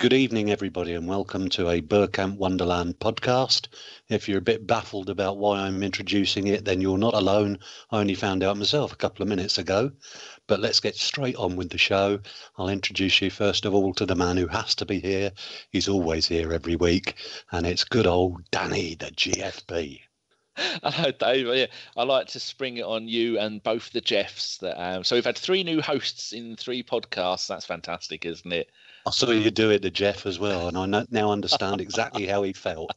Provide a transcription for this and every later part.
Good evening, everybody, and welcome to a Bergkamp Wonderland podcast. If you're a bit baffled about why I'm introducing it, then you're not alone. I only found out myself a couple of minutes ago. But let's get straight on with the show. I'll introduce you first of all to the man who has to be here. He's always here every week, and it's good old Danny, the GFB. Hello, Dave. Yeah, I like to spring it on you and both the Jeffs. So we've had 3 new hosts in 3 podcasts. That's fantastic, isn't it? I saw you do it to Jeff as well, and I now understand exactly how he felt.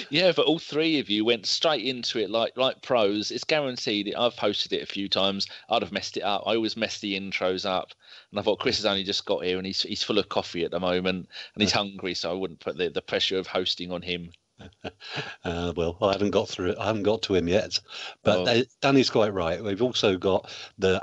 Yeah, but all 3 of you went straight into it like pros. It's guaranteed. I've posted it a few times. I'd have messed it up. I always mess the intros up. And I thought Kris has only just got here and he's full of coffee at the moment and he's hungry, so I wouldn't put the pressure of hosting on him. Well, I haven't got to him yet, but Danny's quite right. We've also got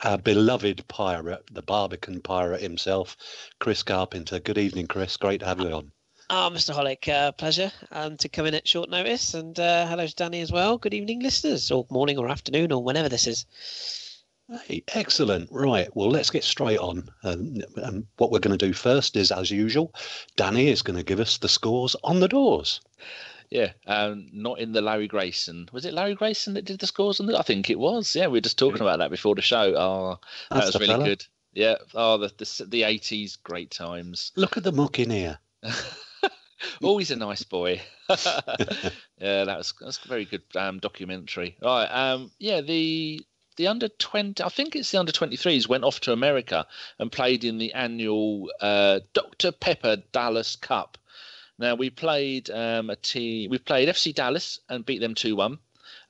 our beloved pirate, the Barbican pirate himself, Kris Carpenter. Good evening, Kris. Great to have you on. Oh, Mr. Hollick, pleasure to come in at short notice, and hello to Danny as well. Good evening, listeners, or morning or afternoon, or whenever this is. Hey, excellent. Right, well, let's get straight on. What we're going to do first is, as usual, Danny is going to give us the scores on the doors. Yeah, not in the Larry Grayson. Was it Larry Grayson that did the scores on the? I think it was. Yeah, we were just talking about that before the show. Oh, that was really good. Yeah. Oh, the 80s, great times. Look at the muck in here. Always a nice boy. Yeah, that's a very good documentary. Right. Yeah, the under 20, I think it's the under 23s, went off to America and played in the annual Dr. Pepper Dallas Cup. Now we played We played FC Dallas and beat them 2-1,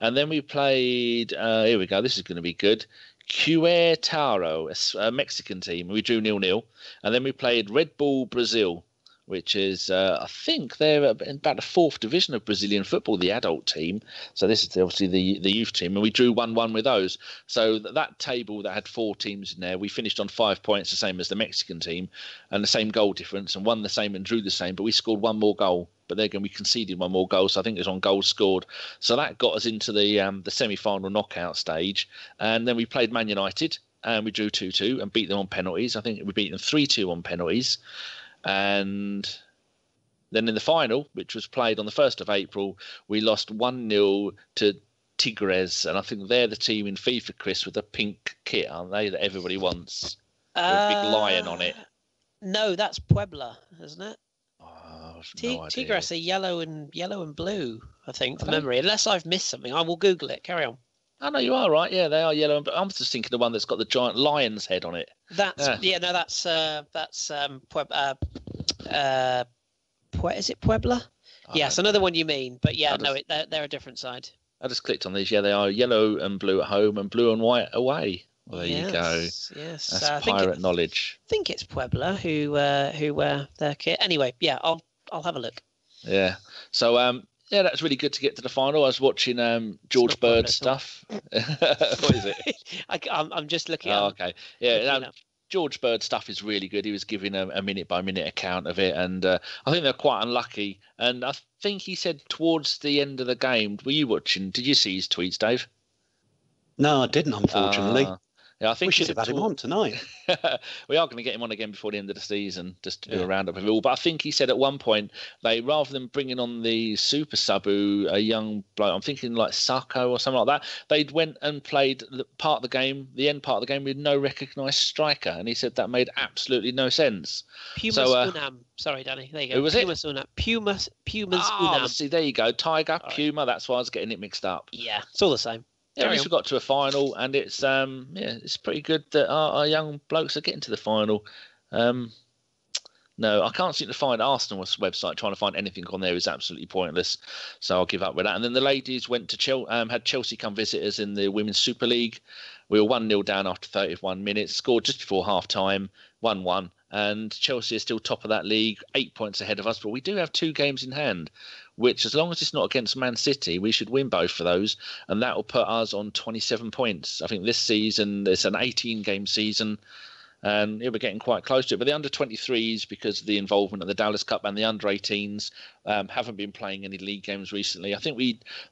and then we played. Here we go. This is going to be good. Querétaro, a Mexican team. We drew 0-0, and then we played Red Bull Brazil, which is I think they're in about the 4th division of Brazilian football, the adult team. So this is obviously the youth team, and we drew 1-1 with those. So that table that had 4 teams in there, we finished on 5 points, the same as the Mexican team, and the same goal difference, and won the same and drew the same. But we scored 1 more goal. But there again, we conceded 1 more goal, so I think it was on goals scored. So that got us into the semi-final knockout stage, and then we played Man United, and we drew 2-2 and beat them on penalties. I think we beat them 3-2 on penalties. And then in the final, which was played on the 1st of April, we lost 1-0 to Tigres. And I think they're the team in FIFA, Kris, with the pink kit, aren't they, that everybody wants? With a big lion on it. No, that's Puebla, isn't it? Oh, no idea. Tigres are yellow and blue, I think, from memory. Unless I've missed something. I will Google it. Carry on. Oh, no, you are right. Yeah, they are yellow. But I'm just thinking the one that's got the giant lion's head on it. That's is it Puebla? Yes, another one you mean. But yeah, they're a different side. I just clicked on these. Yeah, they are yellow and blue at home and blue and white away. Well, there you go. Yes, that's pirate knowledge. I think it's Puebla who wear their kit. Anyway, yeah, I'll have a look. Yeah. So yeah, that's really good to get to the final. I was watching George Bird stuff. What is it? I'm just looking at. Oh, okay. Yeah. George Bird stuff is really good. He was giving a minute-by-minute account of it, and I think they're quite unlucky. And I think he said towards the end of the game, were you watching? Did you see his tweets, Dave? No, I didn't, unfortunately. Yeah, I think we should have had him on tonight. We are going to get him on again before the end of the season, just to do a roundup of it all. But I think he said at one point, rather than bringing on the super sub, a young bloke, I'm thinking like Sacco or something like that, they'd went and played the end part of the game with no recognised striker. And he said that made absolutely no sense. Pumas Unam. Sorry, Danny. There you go. Who was Pumas Unam. Pumas Unam. See, there you go. Tiger, Puma. That's why I was getting it mixed up. Yeah, it's all the same. Yeah, at least we got to a final, and it's it's pretty good that our young blokes are getting to the final. No, I can't seem to find Arsenal's website. Trying to find anything on there is absolutely pointless, so I'll give up with that. And then the ladies went to had Chelsea come visit us in the Women's Super League. We were 1-0 down after 31 minutes, scored just before half time, 1-1. And Chelsea is still top of that league, 8 points ahead of us, but we do have 2 games in hand, which, as long as it's not against Man City, we should win both of those, and that will put us on 27 points. I think this season, it's an 18-game season, and we're getting quite close to it. But the under-23s, because of the involvement of the Dallas Cup, and the under-18s haven't been playing any league games recently. I think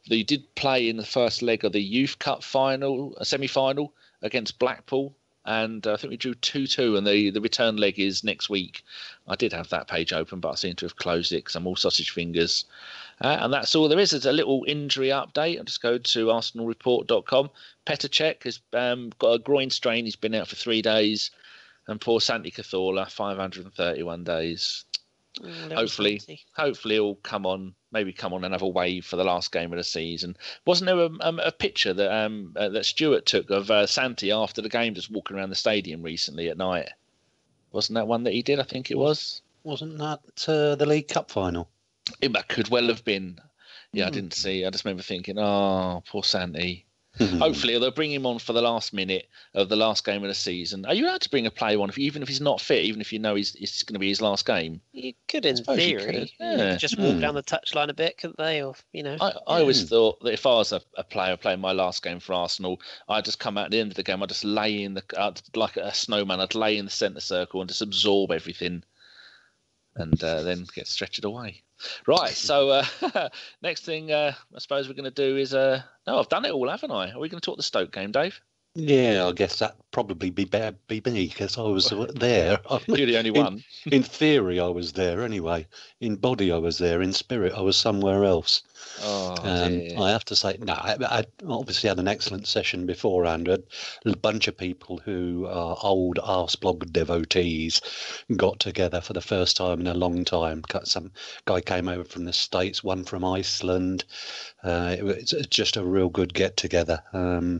they did play in the first leg of the Youth Cup semi-final against Blackpool, and I think we drew 2-2, and the return leg is next week. I did have that page open, but I seem to have closed it because I'm all sausage fingers. And that's all there is. There's a little injury update. I'll just go to arsenalreport.com. Petr Cech has got a groin strain. He's been out for 3 days. And poor Santi Cazorla, 531 days. Hopefully he'll come on another wave for the last game of the season. Wasn't there a picture that Stuart took of Santi after the game, just walking around the stadium recently at night? Wasn't that one that he did? I think it was. Wasn't that the League Cup final? It could well have been. Yeah, I didn't see. I just remember thinking, oh, poor Santi. Hopefully they'll bring him on for the last minute of the last game of the season. Are you allowed to bring a player on even if he's not fit, even if you know it's going to be his last game? You could, in theory. Yeah. Just walk down the touchline a bit, couldn't they? Or I always thought that if I was a player playing my last game for Arsenal, I'd just come out at the end of the game. I'd just lay in like a snowman. I'd lay in the centre circle and just absorb everything, and then get stretched away. Right, so next thing I suppose we're going to do is no, I've done it all, haven't I? Are we going to talk the Stoke game, Dave? Yeah, I guess that'd probably be me because I was there. You're the only one. In theory, I was there anyway. In body, I was there. In spirit, I was somewhere else. Oh, I have to say, no, I obviously had an excellent session beforehand. A bunch of people who are old Arseblog devotees got together for the first time in a long time. Some guy came over from the States, one from Iceland. It was just a real good get-together.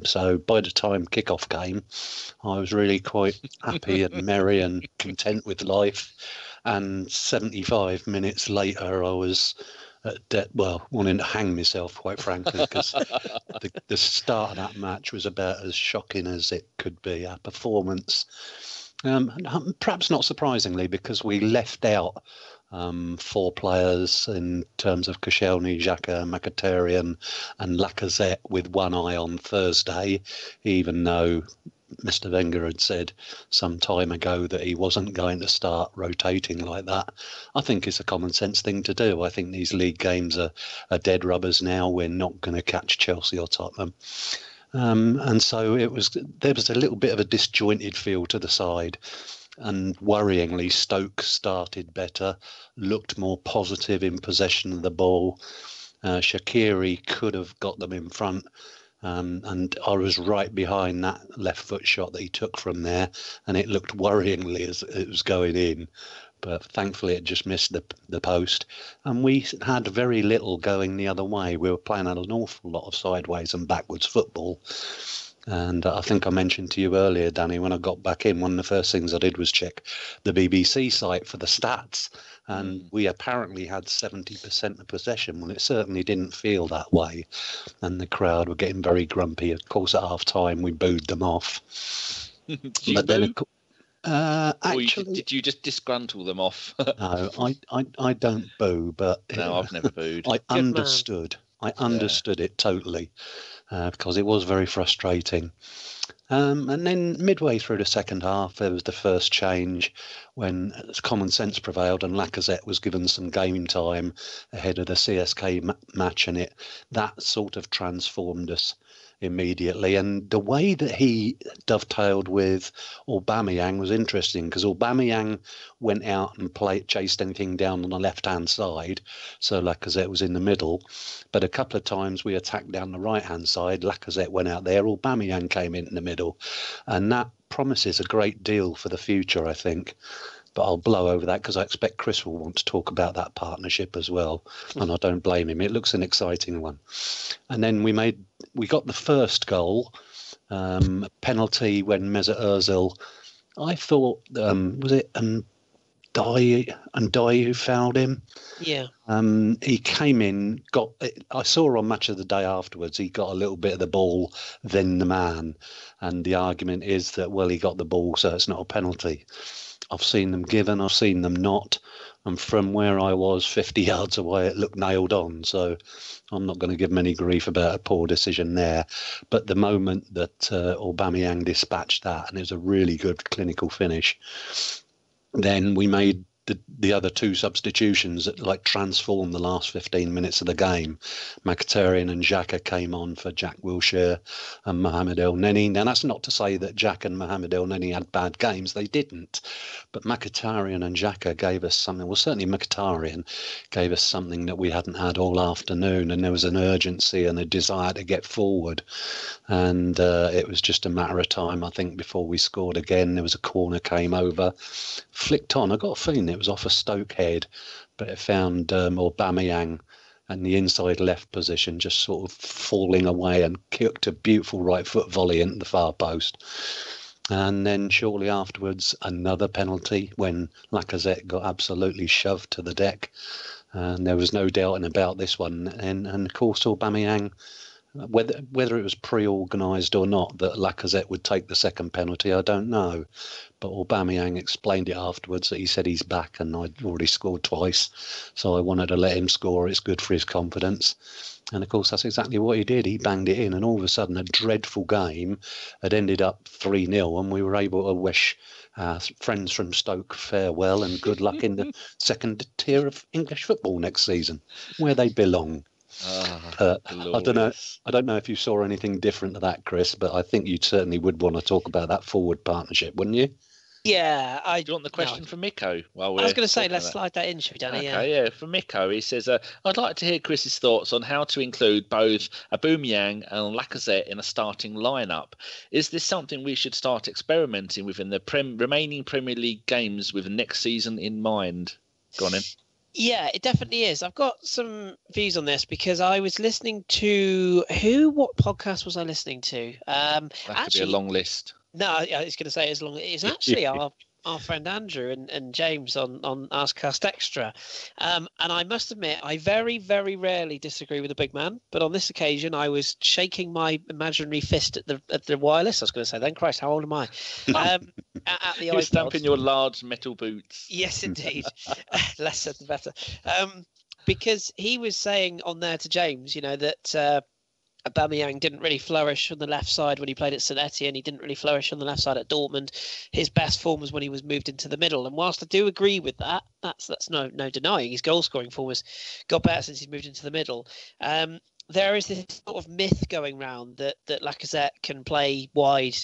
So by the time kickoff came, I was really quite happy and merry and content with life. And 75 minutes later, I was wanting to hang myself, quite frankly, because the start of that match was about as shocking as it could be. Our performance, perhaps not surprisingly, because we left out 4 players in terms of Koscielny, Xhaka, Mkhitaryan and Lacazette with one eye on Thursday, even though Mr. Wenger had said some time ago that he wasn't going to start rotating like that. I think it's a common sense thing to do. I think these league games are dead rubbers now. We're not going to catch Chelsea or Tottenham. And so there was a little bit of a disjointed feel to the side. And worryingly, Stoke started better, looked more positive in possession of the ball. Shaqiri could have got them in front. And I was right behind that left foot shot that he took from there, and it looked worryingly as it was going in. But thankfully, it just missed the post. And we had very little going the other way. We were playing an awful lot of sideways and backwards football. And I think I mentioned to you earlier, Danny, when I got back in, one of the first things I did was check the BBC site for the stats. And we apparently had 70% of possession. Well, it certainly didn't feel that way. And the crowd were getting very grumpy. Of course, at half time, we booed them off. Actually, did you just disgruntle them off? No, I don't boo, but no, I've never booed. I understood. I understood it totally because it was very frustrating. And then midway through the second half, there was the first change when common sense prevailed and Lacazette was given some game time ahead of the CSK match, and that sort of transformed us immediately. And the way that he dovetailed with Aubameyang was interesting, because Aubameyang went out and chased anything down on the left-hand side, so Lacazette was in the middle. But a couple of times we attacked down the right-hand side, Lacazette went out there, Aubameyang came in the middle, and that promises a great deal for the future, I think. But I'll blow over that because I expect Kris will want to talk about that partnership as well, and I don't blame him. It looks an exciting one. And then we got the first goal, penalty when Mesut Ozil. I thought was it Dye who fouled him? Yeah. He came in, I saw on Match of the Day afterwards, he got a little bit of the ball, then the man, and the argument is that, well, he got the ball, so it's not a penalty. I've seen them given, I've seen them not, and from where I was 50 yards away, it looked nailed on, so I'm not going to give him any grief about a poor decision there. But the moment that Aubameyang dispatched that, and it was a really good clinical finish, then we made the other two substitutions that like transformed the last 15 minutes of the game. Mkhitaryan and Xhaka came on for Jack Wilshere and Mohamed El Neni. Now, that's not to say that Jack and Mohamed El Neni had bad games. They didn't. But Mkhitaryan and Xhaka gave us something. Well, certainly Mkhitaryan gave us something that we hadn't had all afternoon. And there was an urgency and a desire to get forward. And it was just a matter of time, I think, before we scored again. There was a corner came over, flicked on. I got a feeling it was off a Stoke head, but it found Aubameyang and the inside left position just sort of falling away and kicked a beautiful right foot volley into the far post. And then shortly afterwards, another penalty when Lacazette got absolutely shoved to the deck. And there was no doubting about this one. And of course, Aubameyang, whether it was pre-organised or not that Lacazette would take the second penalty, I don't know. But Aubameyang explained it afterwards that he said he's back and I'd already scored twice. So I wanted to let him score. It's good for his confidence. And of course, that's exactly what he did. He banged it in. And all of a sudden, a dreadful game had ended up 3-0. And we were able to wish friends from Stoke farewell and good luck in the second tier of English football next season, where they belong. I don't know if you saw anything different to that, Kris, but I think you certainly would want to talk about that forward partnership, wouldn't you? Yeah, Do you want the question from Miko? I was going to say, let's slide that in, shall we, Danny? Okay, yeah. From Miko, he says, I'd like to hear Chris's thoughts on how to include both Aubameyang and Lacazette in a starting lineup. Is this something we should start experimenting with in the remaining Premier League games with next season in mind? Go on in. Yeah, it definitely is. I've got some views on this because I was listening to what podcast was I listening to? That could be a long list. No, I was going to say it's actually our friend Andrew and James on Arscast Extra. And I must admit, I very, very rarely disagree with the big man. But on this occasion, I was shaking my imaginary fist at the wireless. I was going to say, then Christ, how old am I? At the You're stamping your large metal boots. Yes, indeed. Less said the better. Because he was saying on there to James, that Aubameyang didn't really flourish on the left side when he played at St Etienne. He didn't really flourish on the left side at Dortmund. His best form was when he was moved into the middle. And whilst I do agree with that, that's no denying his goal scoring form has got better since he's moved into the middle. There is this sort of myth going round that Lacazette can play wide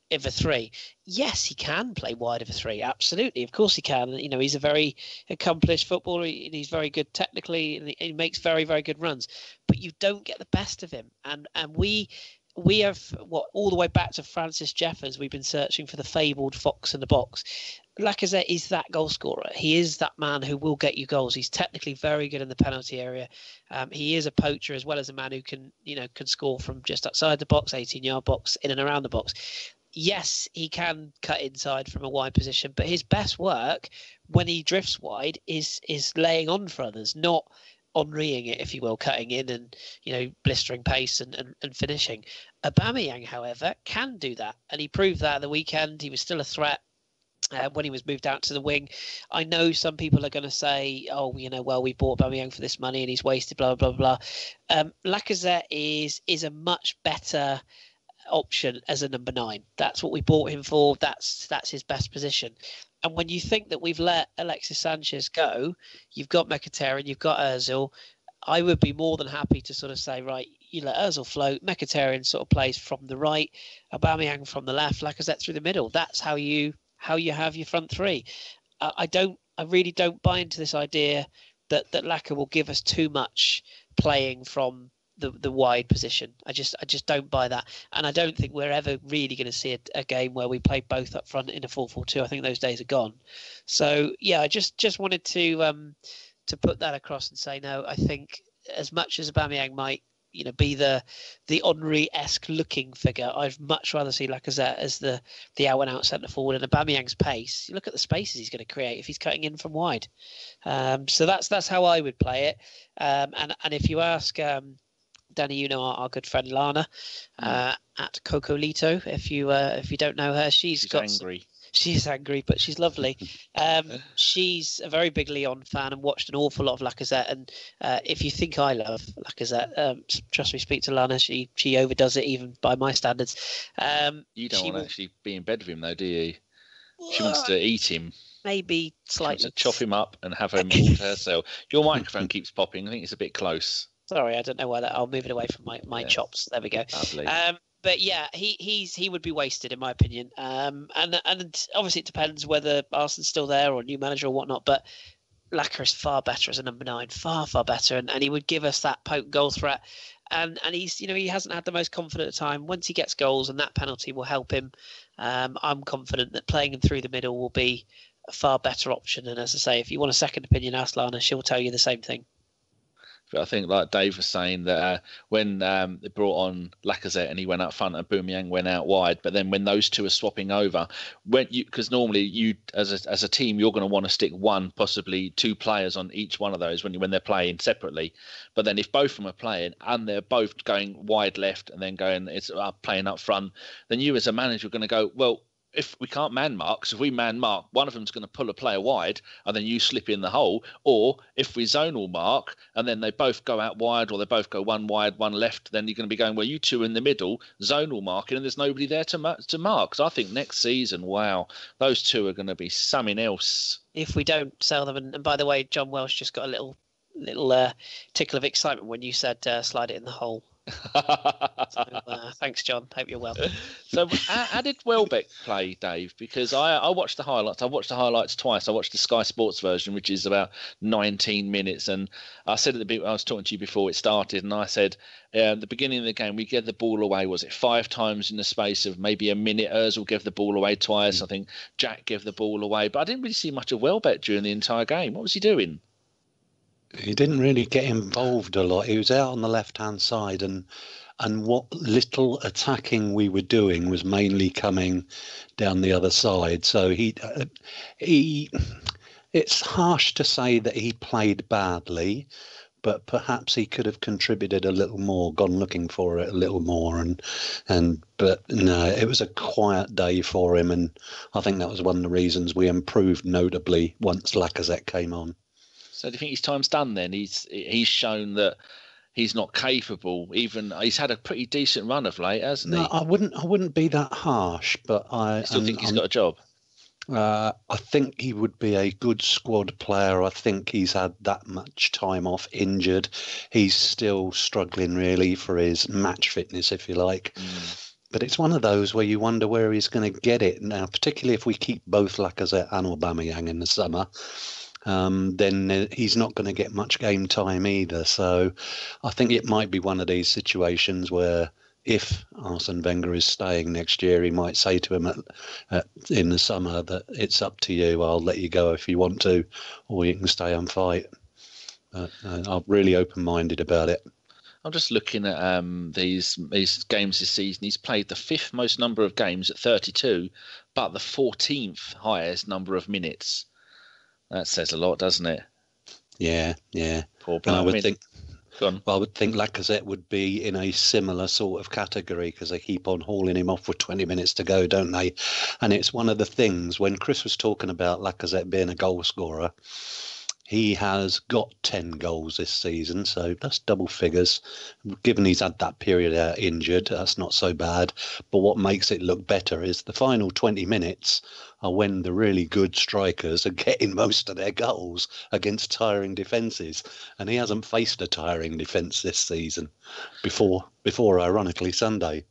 of a three. Yes, he can play wide of a three. Absolutely. Of course he can. He's a very accomplished footballer. He's very good technically and he makes very, very good runs. But you don't get the best of him. And we have, all the way back to Francis Jeffers, we've been searching for the fabled fox in the box. Lacazette is that goal scorer. He is that man who will get you goals. He's technically very good in the penalty area. He is a poacher as well as a man who can score from just outside the box, 18-yard box, in and around the box. Yes, he can cut inside from a wide position, but his best work when he drifts wide is laying on for others, not Henrying it, if you will, cutting in and blistering pace and finishing. Aubameyang, however, can do that, and he proved that at the weekend. He was still a threat. When he was moved out to the wing. I know some people are going to say, we bought Aubameyang for this money and he's wasted, blah, blah, blah, blah. Lacazette is a much better option as a number 9. That's what we bought him for. That's his best position. And when you think that we've let Alexis Sanchez go, you've got Mkhitaryan, you've got Ozil, I would be more than happy to sort of say, right, you let Ozil float, Mkhitaryan sort of plays from the right, Aubameyang from the left, Lacazette through the middle. That's how you have your front three. I really don't buy into this idea that Lacazette will give us too much playing from the wide position. I just don't buy that, and I don't think we're ever really going to see a game where we play both up front in a 4-4-2. I think those days are gone. So yeah, I just wanted to put that across and say no. I think as much as Aubameyang might be the Henry-esque looking figure, I'd much rather see Lacazette as the out and out centre forward, and Aubameyang's pace. You look at the spaces he's going to create if he's cutting in from wide. So that's how I would play it. And if you ask Danny, our good friend Lana at Cocolito, if you don't know her, she's angry. She is angry, but she's lovely. She's a very big Lyon fan and watched an awful lot of Lacazette. And if you think I love Lacazette, trust me, speak to Lana. She overdoes it even by my standards. You don't want to actually be in bed with him, though, do you? She wants to eat him. maybe slightly. To chop him up and have him all to herself. Your microphone keeps popping. I think it's a bit close. Sorry, I don't know why that. I'll move it away from my chops. There we go. Lovely. But yeah, he would be wasted in my opinion. And obviously it depends whether Arsenal's still there or new manager or whatnot. But Lacazette is far better as a number 9, far better, and he would give us that potent goal threat. And he's he hasn't had the most confident time. Once he gets goals, and that penalty will help him. I'm confident that playing him through the middle will be a far better option. And as I say, if you want a second opinion, ask Lana. She'll tell you the same thing. But I think, like Dave was saying, that when they brought on Lacazette and he went up front and Aubameyang went out wide, but then when those two are swapping over, because normally you as a team you're going to want to stick one, possibly two players on each one of those when they're playing separately. But then if both of them are playing and they're both going wide left and then playing up front, then you as a manager are going to go, well, if we can't man mark, so if we man mark, one of them's going to pull a player wide and then you slip in the hole. Or if we zonal mark and then they both go out wide or they both go one wide, one left, then you're going to be going, well, you two in the middle, zonal marking, and there's nobody there to mark. So I think next season, wow, those two are going to be something else. If we don't sell them, and by the way, John Welsh just got a little tickle of excitement when you said slide it in the hole. So, thanks, John. Hope you're well. So how did Welbeck play, Dave? Because I watched the highlights. I watched the highlights twice. I watched the Sky Sports version, which is about 19 minutes. And I said at the beginning, I was talking to you before it started, and I said at the beginning of the game, we gave the ball away, was it 5 times in the space of maybe a minute? Ozil gave the ball away twice. I think Jack gave the ball away. But I didn't really see much of Welbeck during the entire game. What was he doing? He didn't really get involved a lot. He was out on the left-hand side, and what little attacking we were doing was mainly coming down the other side. So it's harsh to say that he played badly, but perhaps he could have contributed a little more, gone looking for it a little more, but no, it was a quiet day for him, and I think that was one of the reasons we improved notably once Lacazette came on. So do you think his time's done then? He's shown that he's not capable. Even he's had a pretty decent run of late, hasn't he? No, I wouldn't be that harsh, but I still think he's got a job. I think he would be a good squad player. I think he's had that much time off injured. He's still struggling really for his match fitness, if you like. But it's one of those where you wonder where he's going to get it now, particularly if we keep both Lacazette and Aubameyang in the summer. Then he's not going to get much game time either. So I think it might be one of these situations where if Arsene Wenger is staying next year, he might say to him in the summer that it's up to you. I'll let you go if you want to, or you can stay and fight. I'm really open-minded about it. I'm just looking at these games this season. He's played the 5th most number of games at 32, but the 14th highest number of minutes. That says a lot, doesn't it? Yeah. Poor bloke. I would think. Go on. Well, I would think Lacazette would be in a similar sort of category because they keep on hauling him off with 20 minutes to go, don't they? And it's one of the things when Kris was talking about Lacazette being a goal scorer. He has got 10 goals this season, so that's double figures. Given he's had that period out injured, that's not so bad. But what makes it look better is the final 20 minutes are when the really good strikers are getting most of their goals against tiring defences. And he hasn't faced a tiring defence this season before ironically, Sunday.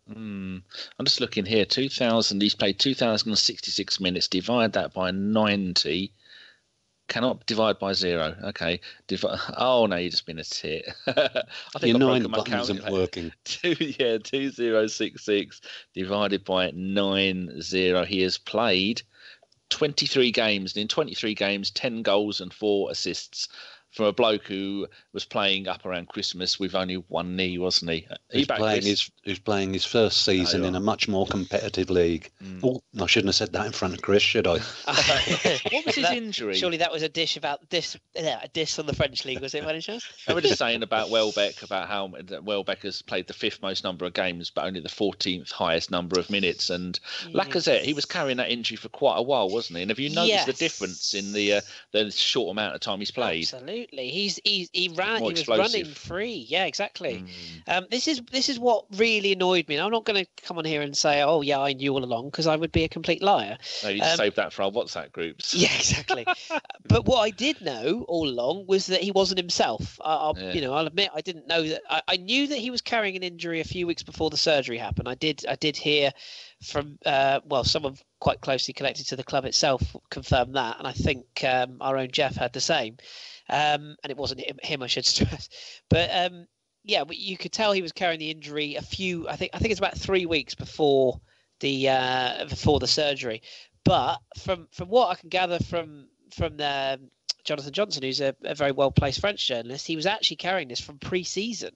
I'm just looking here. 2,000. He's played 2,066 minutes. Divide that by 90. Cannot divide by 0. Okay. Oh no, you've just been a tit. I think your I 9 button isn't working. 2066 divided by 90. He has played 23 games, and in 23 games, 10 goals and 4 assists. From a bloke who was playing up around Christmas with only one knee, wasn't he? He's playing his first season in a much more competitive league. Oh, I shouldn't have said that in front of Kris, should I? What was his injury? Surely that was a dish on the French league, was it, by any chance? I was just saying about Welbeck, about how Welbeck has played the 5th most number of games, but only the 14th highest number of minutes. And Lacazette, he was carrying that injury for quite a while, wasn't he? And have you noticed the difference in the short amount of time he's played? Absolutely. absolutely. He ran. More He was explosive. running free. Yeah, exactly. This is what really annoyed me. And I'm not going to come on here and say, "Oh, yeah, I knew all along," because I would be a complete liar. No, you just save that for our WhatsApp groups. Yeah, exactly. But what I did know all along was that he wasn't himself. I'll admit I didn't know that. I knew that he was carrying an injury a few weeks before the surgery happened. I did hear from someone quite closely connected to the club itself confirmed that, and I think our own Jeff had the same. And it wasn't him, I should stress. But but you could tell he was carrying the injury I think it's about 3 weeks before the surgery. But from what I can gather from Jonathan Johnson, who's a very well-placed French journalist, he was actually carrying this from pre-season.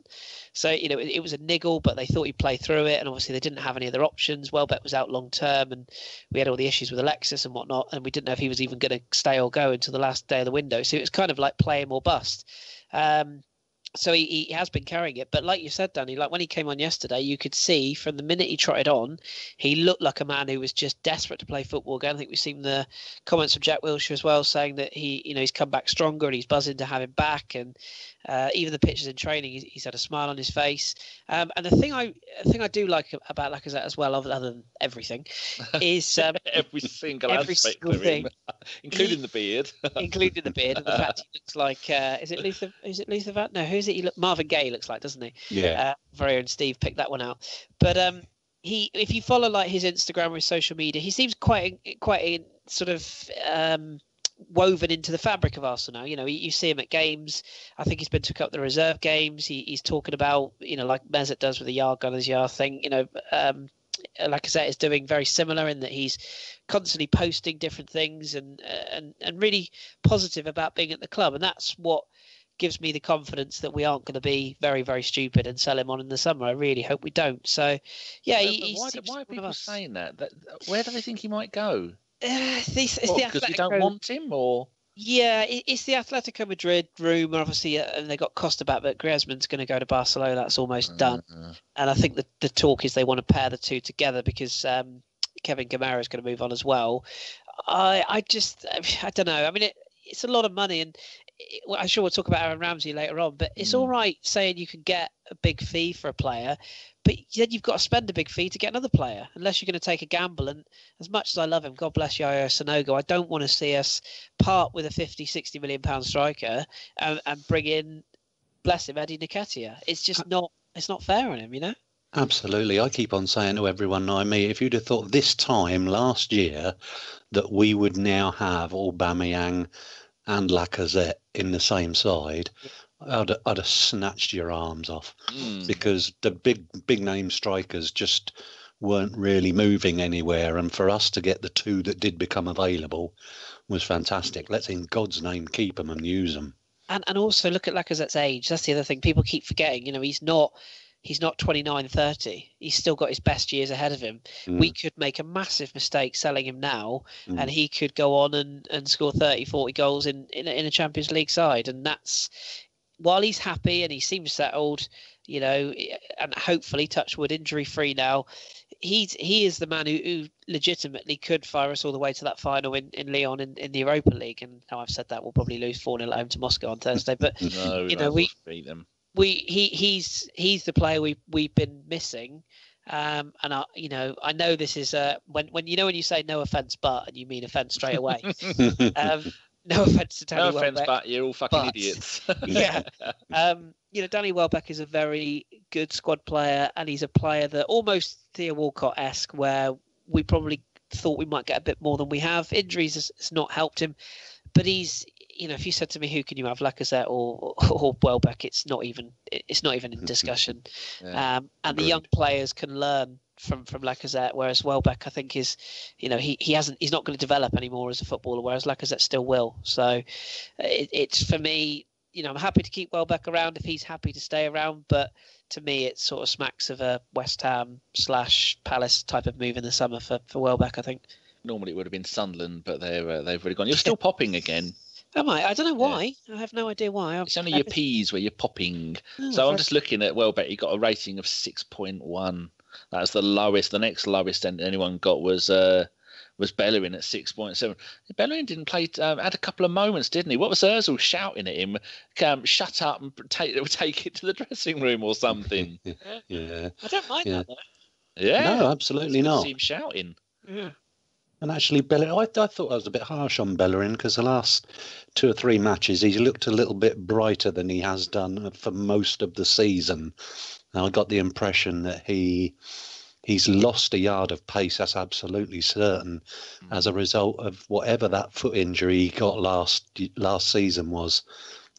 So, it was a niggle, but they thought he'd play through it. And obviously they didn't have any other options. Welbeck was out long-term, and we had all the issues with Alexis and whatnot. And we didn't know if he was even going to stay or go until the last day of the window. So it was kind of like play him or bust. So he has been carrying it. But like you said, Danny, like when he came on yesterday, you could see from the minute he trotted on, he looked like a man who was just desperate to play football again. I think we've seen the comments from Jack Wilshere as well, saying that he's come back stronger and he's buzzing to have him back. And even the pictures in training, he's had a smile on his face. And the thing I do like about Lacazette as well, other than everything, is every single aspect single of him, including the beard, and the fact he looks like is it Luther Van? No, who's it? Marvin Gaye looks like, doesn't he? Yeah. Very own Steve picked that one out. But if you follow like his Instagram or his social media, he seems quite sort of woven into the fabric of Arsenal now. You see him at games. I think he's been took up the reserve games. He's talking about, like Mesut does with the Yard Gunners Yard thing. Lacazette is doing very similar in that he's constantly posting different things and really positive about being at the club. And that's what gives me the confidence that we aren't going to be very, very stupid and sell him on in the summer. I really hope we don't. So, yeah. Why are people saying that? Where do they think he might go? Because we don't want him, or? Yeah, it's the Atletico Madrid rumour, obviously, and they got Costa back, but Griezmann's going to go to Barcelona. That's almost done. And I think the talk is they want to pair the two together because Kevin Gamera is going to move on as well. I don't know. I mean, it's a lot of money, and I'm sure we'll talk about Aaron Ramsey later on, but it's all right saying you can get a big fee for a player, but then you've got to spend a big fee to get another player, unless you're going to take a gamble. And as much as I love him, God bless Yaya Sanogo, I don't want to see us part with a 50-60 million pound striker and bring in, bless him, Eddie Nketiah. It's just not fair on him, Absolutely. I keep on saying to everyone I meet, if you'd have thought this time last year that we would now have Aubameyang and Lacazette in the same side, I'd have snatched your arms off because the big name strikers just weren't really moving anywhere. And for us to get the two that did become available was fantastic. Let's, in God's name, keep them and use them. And also look at Lacazette's age. That's the other thing. People keep forgetting, he's not 29, 30. He's still got his best years ahead of him. We could make a massive mistake selling him now, and he could go on and score 30, 40 goals in a Champions League side. And that's, while he's happy and he seems settled, and hopefully, touch wood, injury-free now, he is the man who legitimately could fire us all the way to that final in Lyon in the Europa League. And now I've said that, we'll probably lose 4-0 at home to Moscow on Thursday. But, we beat them. He's the player we've been missing, and I know this is when you say no offense but, and you mean offense straight away. No offense to Danny Welbeck. No offense, but you're all fucking idiots. Yeah. Danny Welbeck is a very good squad player, and he's a player that almost Theo Walcott-esque, where we probably thought we might get a bit more than we have. Injuries has not helped him, but he's. If you said to me, who can you have, Lacazette or Welbeck, it's not even in discussion. Yeah, and the young players can learn from Lacazette, whereas Welbeck, I think, is, he's not going to develop anymore as a footballer, whereas Lacazette still will. So it's for me, I'm happy to keep Welbeck around if he's happy to stay around, but to me, it sort of smacks of a West Ham / Palace type of move in the summer for Welbeck, I think. Normally it would have been Sunderland, but they've already gone. You're still popping again. Am I? I don't know why. Yeah. I have no idea why. It's only your P's where you're popping. So I'm just looking at Welbeck. He got a rating of 6.1. That's the lowest. The next lowest anyone got was was Bellerin at 6.7. Bellerin didn't play. Had a couple of moments, didn't he? What was Ozil shouting at him? Shut up and take it to the dressing room or something. Yeah. I don't mind that though. Yeah, no, absolutely not. See him shouting. Yeah. And actually, Bellerin, I thought I was a bit harsh on Bellerin because the last 2 or 3 matches he's looked a little bit brighter than he has done for most of the season. And I got the impression that he's lost a yard of pace. That's absolutely certain, as a result of whatever that foot injury he got last season was.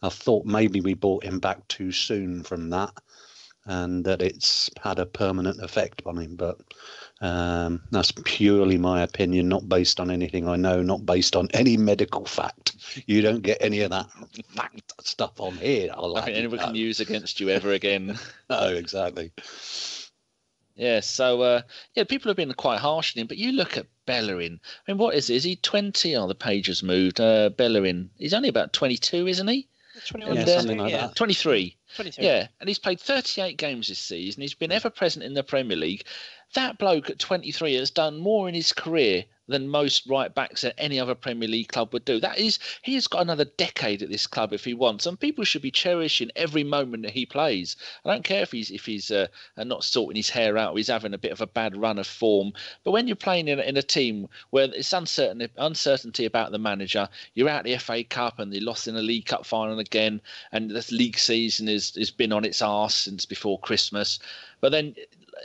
I thought maybe we brought him back too soon from that, and that it's had a permanent effect on him. But that's purely my opinion, not based on anything I know, not based on any medical fact. You don't get any of that fact stuff on here. Nothing anyone can use against you ever again. No, exactly. Yeah, so people have been quite harsh on him, but you look at Bellerin. I mean, what is he? Is he 20? Oh, the page has moved. Bellerin, he's only about 22, isn't he? 21, yeah, something like that. 23. 23. Yeah, and he's played 38 games this season. He's been ever present in the Premier League. That bloke at 23 has done more in his career than most right backs at any other Premier League club would do. He has got another decade at this club if he wants, and people should be cherishing every moment that he plays. I don't care if he's not sorting his hair out or he's having a bit of a bad run of form. But when you're playing in a team where it's uncertainty about the manager, you're out the FA Cup and you lost in a League Cup final again, and the league season has been on its arse since before Christmas. But then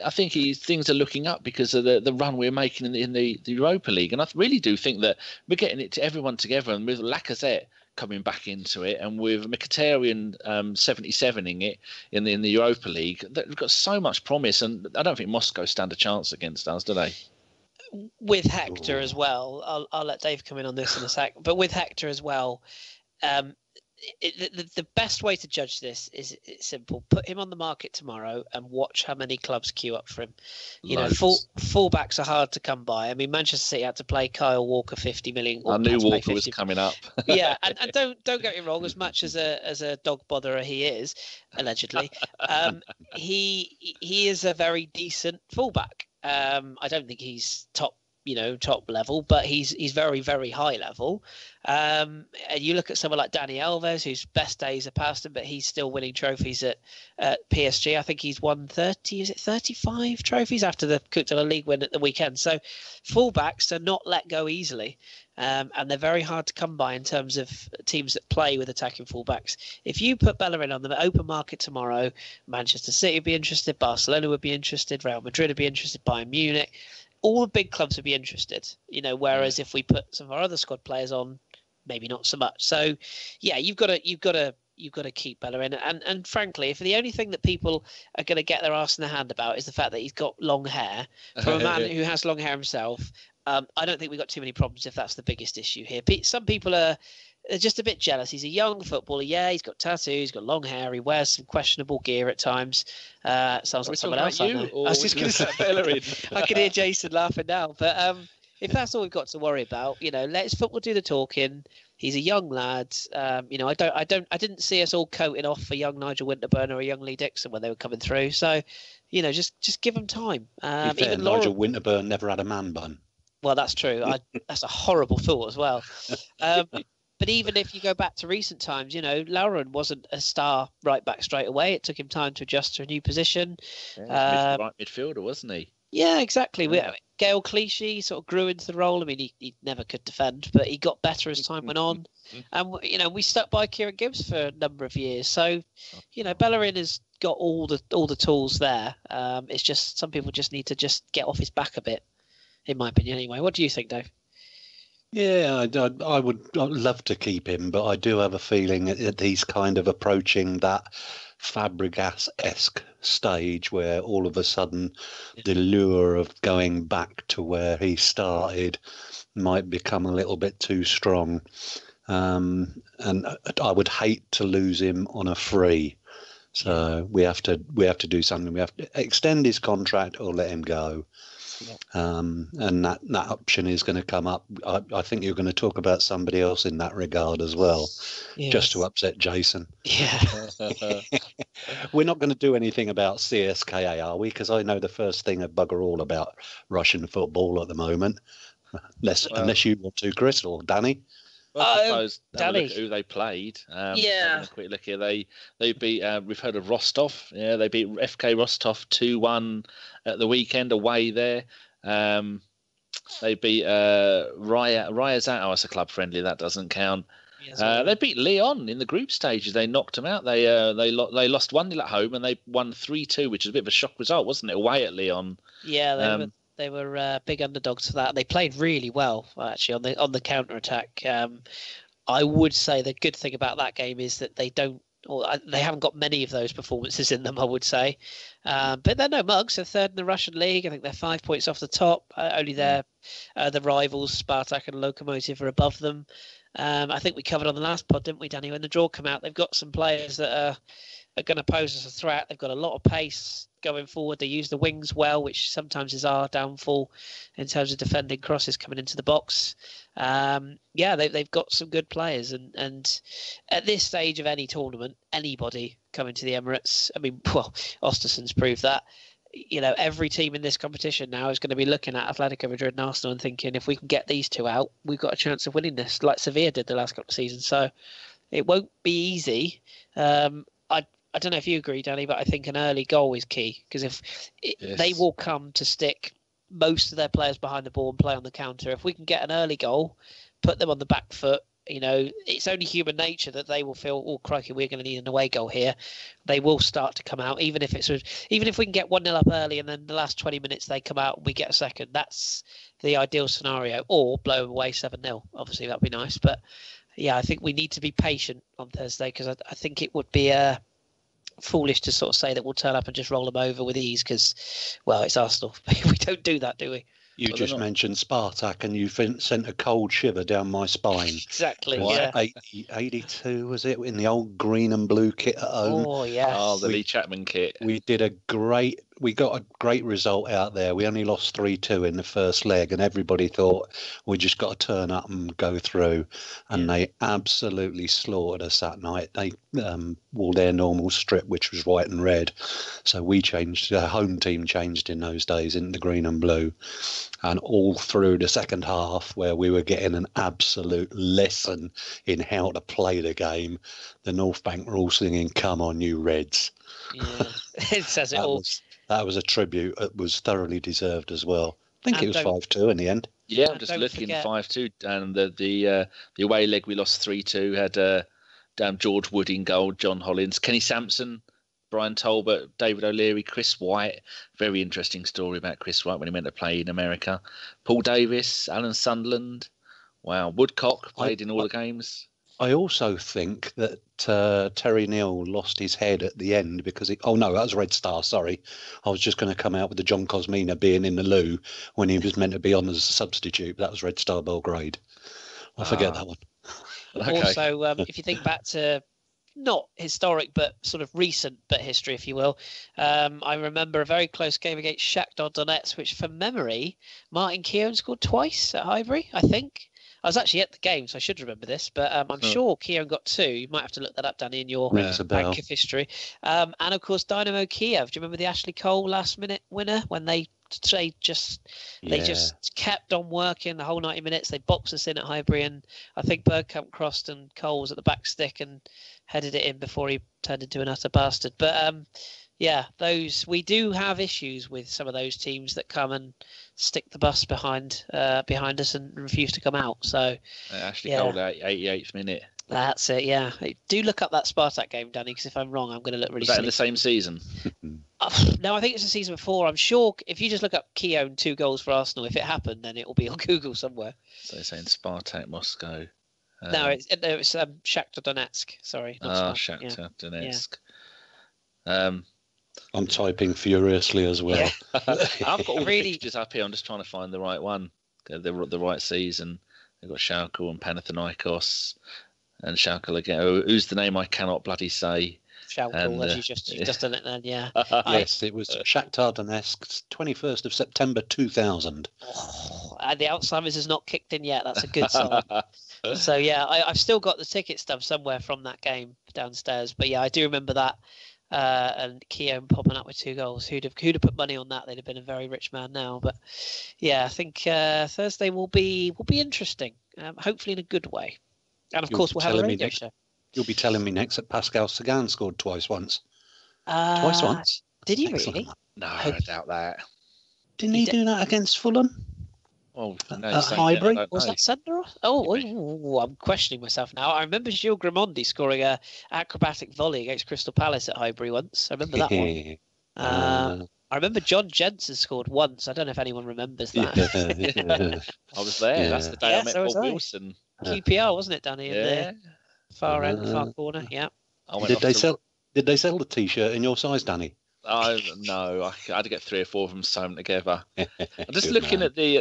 I think things are looking up because of the run we're making in the Europa League. And I really do think that we're getting it to everyone together, and with Lacazette coming back into it and with Mkhitaryan 77ing it in the Europa League, we've got so much promise, and I don't think Moscow stand a chance against us, do they? With Hector as well, I'll let Dave come in on this in a sec, but with Hector as well, the best way to judge this is it's simple. Put him on the market tomorrow and watch how many clubs queue up for him. You know, fullbacks are hard to come by. I mean, Manchester City had to play Kyle Walker 50 million. I knew Walker was coming up. Yeah, and don't get me wrong. As much as a dog botherer he is, allegedly, he is a very decent fullback. I don't think he's top level, but he's very, very high level. And you look at someone like Dani Alves, whose best days are past him, but he's still winning trophies at PSG. I think he's won 35 trophies after the Coupe de la Ligue win at the weekend. So fullbacks are not let go easily. And they're very hard to come by in terms of teams that play with attacking fullbacks. If you put Bellerin on the open market tomorrow, Manchester City would be interested, Barcelona would be interested, Real Madrid would be interested, Bayern Munich. All the big clubs would be interested, whereas if we put some of our other squad players on, maybe not so much. So, yeah, you've got to keep Bellerin. And frankly, if the only thing that people are going to get their arse in their hand about is the fact that he's got long hair, from a man who has long hair himself, I don't think we've got too many problems if that's the biggest issue here. Some people are just a bit jealous. He's a young footballer. Yeah, he's got tattoos, he's got long hair, he wears some questionable gear at times. Sounds like someone else I know. I was just going to say Bellerin. I can hear Jason laughing now. But if that's all we've got to worry about, let his football do the talking. He's a young lad. I didn't see us all coating off for young Nigel Winterburn or a young Lee Dixon when they were coming through. So, just give them time. Even Nigel Winterburn never had a man bun. Well, that's true. That's a horrible thought as well. But even if you go back to recent times, Lauren wasn't a star right back straight away. It took him time to adjust to a new position. Yeah, right midfielder, wasn't he? Yeah, exactly. Yeah. Gail Clichy sort of grew into the role. I mean, he never could defend, but he got better as time went on. And, we stuck by Kieran Gibbs for a number of years. So, Bellerin has got all the tools there. It's just some people just need to just get off his back a bit, in my opinion anyway. What do you think, Dave? Yeah, I'd love to keep him, but I do have a feeling that he's kind of approaching that Fabregas-esque stage where all of a sudden the lure of going back to where he started might become a little bit too strong. And I would hate to lose him on a free. So we have to do something. We have to extend his contract or let him go. And that option is going to come up. I think you're going to talk about somebody else in that regard as well, just to upset Jason. Yeah. We're not going to do anything about CSKA, are we? Because I know the first thing a bugger all about Russian football at the moment. Unless you want to, Kris or Danny. Well, I suppose have a Danny. look at who they played. Yeah. Having a quick look here. They beat. We've heard of Rostov. Yeah, they beat FK Rostov 2-1 at the weekend away there. They beat Ryazat. Oh, it's a club friendly. That doesn't count. They beat Lyon in the group stages. They knocked them out. They lost 1-0 at home and they won 3-2, which is a bit of a shock result, wasn't it? Away at Lyon. Yeah, they were big underdogs for that. They played really well actually on the counter attack. I would say the good thing about that game is that they haven't got many of those performances in them, I would say. But they're no mugs. They're third in the Russian league. I think they're 5 points off the top. Only the rivals, Spartak and Lokomotiv, are above them. I think we covered on the last pod, didn't we, Danny? When the draw came out, they've got some players that are going to pose as a threat. They've got a lot of pace going forward. They use the wings well, which sometimes is our downfall in terms of defending crosses coming into the box. They've got some good players. And at this stage of any tournament, anybody coming to the Emirates, I mean, well, Östersund's proved that. You know, every team in this competition now is going to be looking at Atletico Madrid and Arsenal and thinking, if we can get these two out, we've got a chance of winning this, like Sevilla did the last couple of seasons. So it won't be easy. I don't know if you agree, Danny, but I think an early goal is key because they will come to stick most of their players behind the ball and play on the counter. If we can get an early goal, put them on the back foot, you know, it's only human nature that they will feel, oh, crikey, we're going to need an away goal here. They will start to come out, even if we can get 1-0 up early and then the last 20 minutes they come out and we get a second. That's the ideal scenario. Or blow them away 7-0. Obviously, that'd be nice. But yeah, I think we need to be patient on Thursday because I think it would be foolish to sort of say that we'll turn up and just roll them over with ease because, well, it's Arsenal. We don't do that, do we? You just mentioned Spartak and you sent a cold shiver down my spine. Exactly, yeah. 82, was it, in the old green and blue kit at home? Oh, yes. Oh, the Lee Chapman kit. We got a great result out there. We only lost 3-2 in the first leg and everybody thought we just got to turn up and go through. And they absolutely slaughtered us that night. They wore their normal strip, which was white and red. So we changed, the home team changed in those days into green and blue. And all through the second half, where we were getting an absolute lesson in how to play the game, the North Bank were all singing, "Come on, you Reds." Yeah, it says it all. That was a tribute. It was thoroughly deserved as well. I think it was 5-2 in the end. Yeah, I'm just looking, 5-2. And the away leg we lost 3-2 had George Wood in goal, John Hollins, Kenny Sampson, Brian Talbot, David O'Leary, Chris White. Very interesting story about Chris White when he went to play in America. Paul Davis, Alan Sunderland. Wow, Woodcock played in all the games. I also think that Terry Neal lost his head at the end because that was Red Star, sorry. I was just going to come out with the John Cosmina being in the loo when he was meant to be on as a substitute. That was Red Star Belgrade. I forget that one. Okay. Also, if you think back to not historic, but sort of recent history, if you will, I remember a very close game against Shakhtar Donetsk, which from memory, Martin Keown scored twice at Highbury, I think. I was actually at the game, so I should remember this, but I'm sure Keown got 2. You might have to look that up, Danny, in your bank of history. And of course, Dynamo Kiev. Do you remember the Ashley Cole last-minute winner when they just kept on working the whole 90 minutes? They boxed us in at Highbury, and I think Bergkamp crossed and Cole was at the back stick and headed it in before he turned into an utter bastard. But we do have issues with some of those teams that come and stick the bus behind us and refuse to come out. So Ashley Cole, 88th minute. That's it. Yeah, do look up that Spartak game, Danny, because if I'm wrong, I'm going to look really. Was that silly. in the same season? No, I think it's the season before. I'm sure if you just look up Keown 2 goals for Arsenal, if it happened, then it will be on Google somewhere. So they're saying Spartak Moscow. No, it's Shakhtar Donetsk. Sorry. Shakhtar Donetsk. Yeah. I'm typing furiously as well. Yeah. I've got all the pictures up here. I'm just trying to find the right one. The right season. They've got Schalke and Panathinaikos and Schalke again. Who's the name I cannot bloody say? Schalke, as you've just done it then, yeah. Yes, it was Shakhtar Donetsk, 21st of September 2000. Oh, and the Alzheimer's has not kicked in yet. That's a good sign. So, yeah, I've still got the ticket stub somewhere from that game downstairs. But, yeah, I do remember that. and Keown popping up with 2 goals. Who'd have put money on that? They'd have been a very rich man now. But yeah, I think Thursday will be interesting. Hopefully in a good way. And of course, we'll have a radio show. You'll be telling me next that Pascal Sagan scored twice once. Twice once. Did he really? No, I doubt that. Didn't he do that against Fulham? Oh, no, Highbury? Was that centre off? Oh, I'm questioning myself now. I remember Gilles Grimondi scoring a acrobatic volley against Crystal Palace at Highbury once. I remember that one. I remember John Jensen scored once. I don't know if anyone remembers that. I was there. Yeah. That's the day I met Bob Wilson. QPR, wasn't it, Danny? In the far end, far corner. Yeah. Did they sell the T-shirt in your size, Danny? No, I had to get 3 or 4 of them sewn together. I'm just looking at the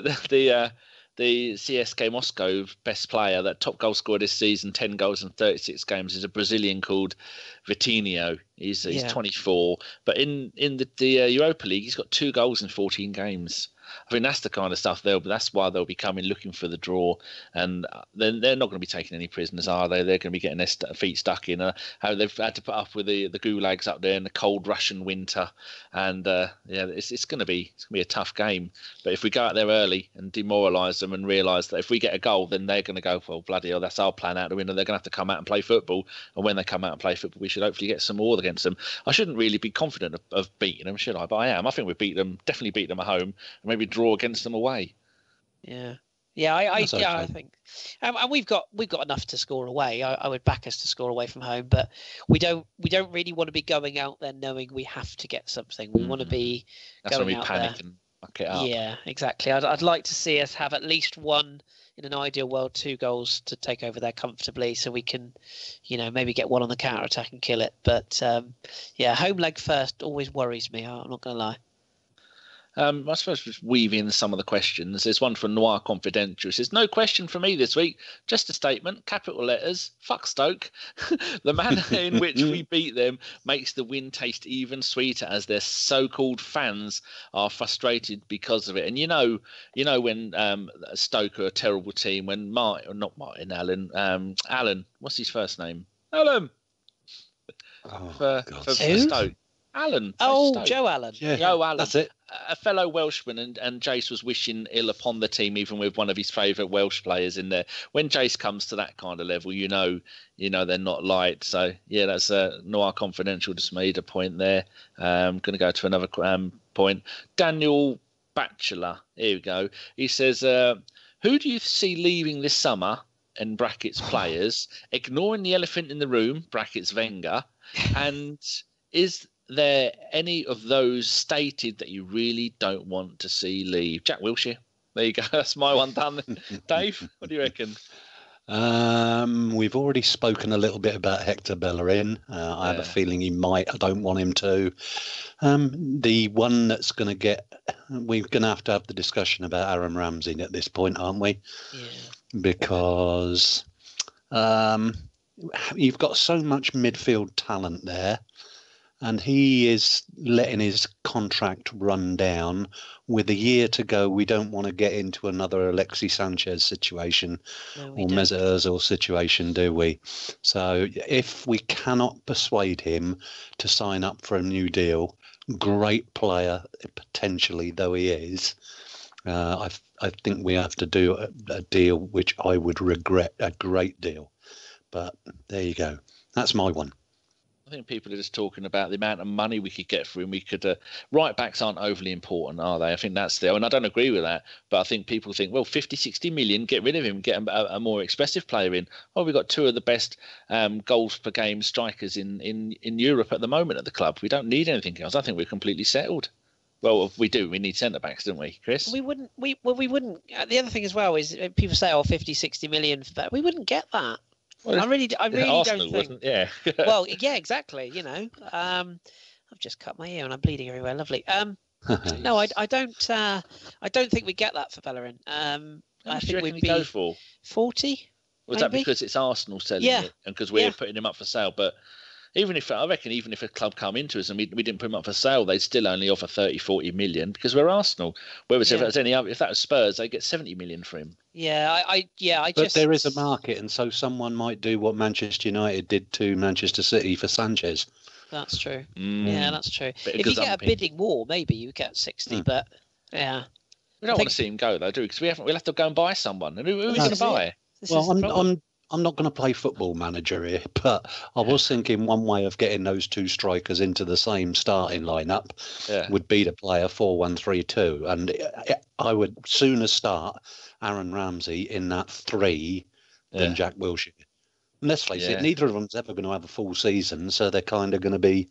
CSKA Moscow best player, that top goal scorer this season, 10 goals in 36 games, is a Brazilian called Vitinho. He's 24, but in the Europa League, he's got 2 goals in 14 games. I think that's the kind of stuff that's why they'll be coming looking for the draw, and then they're not going to be taking any prisoners, are they? They're going to be getting their feet stuck in. How they've had to put up with the gulags up there in the cold Russian winter, and it's going to be a tough game. But if we go out there early and demoralise them and realise that if we get a goal, then they're going to go, well, bloody hell, that's our plan out the window. They're going to have to come out and play football, and when they come out and play football, we should hopefully get some more against them. I shouldn't really be confident of beating them, should I? But I am. I think we definitely beat them at home, and maybe draw against them away. I think, and we've got enough to score away. I would back us to score away from home, but we don't really want to be going out there knowing we have to get something. We want to be going out panic there and muck it up. Yeah, exactly. I'd like to see us have at least one, in an ideal world, 2 goals to take over there comfortably, so we can, maybe get one on the counter attack and kill it. But home leg first always worries me. I'm not going to lie. I suppose just weave in some of the questions. There's one from Noir Confidential. It says, no question from me this week, just a statement, capital letters, fuck Stoke. The manner in which we beat them makes the win taste even sweeter, as their so-called fans are frustrated because of it. And you know when Stoke are a terrible team, when Alan, what's his first name? Alan! For Stoke. Alan. Oh, Stoke. Joe Allen. Yeah, Joe Allen. That's it. A fellow Welshman, and Jace was wishing ill upon the team, even with one of his favourite Welsh players in there. When Jace comes to that kind of level, you know they're not light. So yeah, that's Noir Confidential just made a point there. I'm going to go to another point. Daniel Batchelor, here we go. He says, who do you see leaving this summer? In brackets players, ignoring the elephant in the room, brackets Wenger, and is there any of those stated that you really don't want to see leave? Jack Wilshere. There you go. That's my one done. Dave, what do you reckon? We've already spoken a little bit about Hector Bellerin. I have a feeling he might. I don't want him to. The one that's going to we're going to have the discussion about Aaron Ramsey at this point, aren't we? Yeah. Because you've got so much midfield talent there. And he is letting his contract run down. With a year to go, we don't want to get into another Alexis Sanchez situation or Mesut Ozil situation, do we? So if we cannot persuade him to sign up for a new deal, great player potentially though he is, I think we have to do a deal which I would regret a great deal. But there you go. That's my one. I think people are just talking about the amount of money we could get for him. We could right backs aren't overly important, are they? I think that's and I don't agree with that. But I think people think, well, 50, 60 million, get rid of him, get a more expressive player in. Oh, we've got 2 of the best goals per game strikers in Europe at the moment at the club. We don't need anything else. I think we're completely settled. Well, we do. We need centre backs, don't we, Chris? We wouldn't. We wouldn't. The other thing as well is people say, 50, 60 million for that. We wouldn't get that. Well, I really Arsenal don't think. Yeah. Well, yeah, exactly. I've just cut my ear and I'm bleeding everywhere. Lovely. No, I don't think we get that for Bellerin. I think we'd go for 40. Was that because it's Arsenal selling it and because we're putting him up for sale? But even if a club come into us and we didn't put him up for sale, they'd still only offer 30, 40 million because we're Arsenal. Whereas if that was Spurs, they get 70 million for him. But there is a market, and so someone might do what Manchester United did to Manchester City for Sanchez. That's true. Yeah, that's true. Bit of If you get a gazumping. bidding war, maybe you get 60. But yeah, We don't want to see him go though, do we? Because we'll have to go and buy someone. And who are we going to buy? Well, I'm not going to play Football Manager here, but I was thinking one way of getting those two strikers into the same starting lineup would be to play a 4-1-3-2, and I would sooner start Aaron Ramsey in that 3 than Jack Wilshere. And let's face it, neither of them's ever going to have a full season, so they're kind of going to be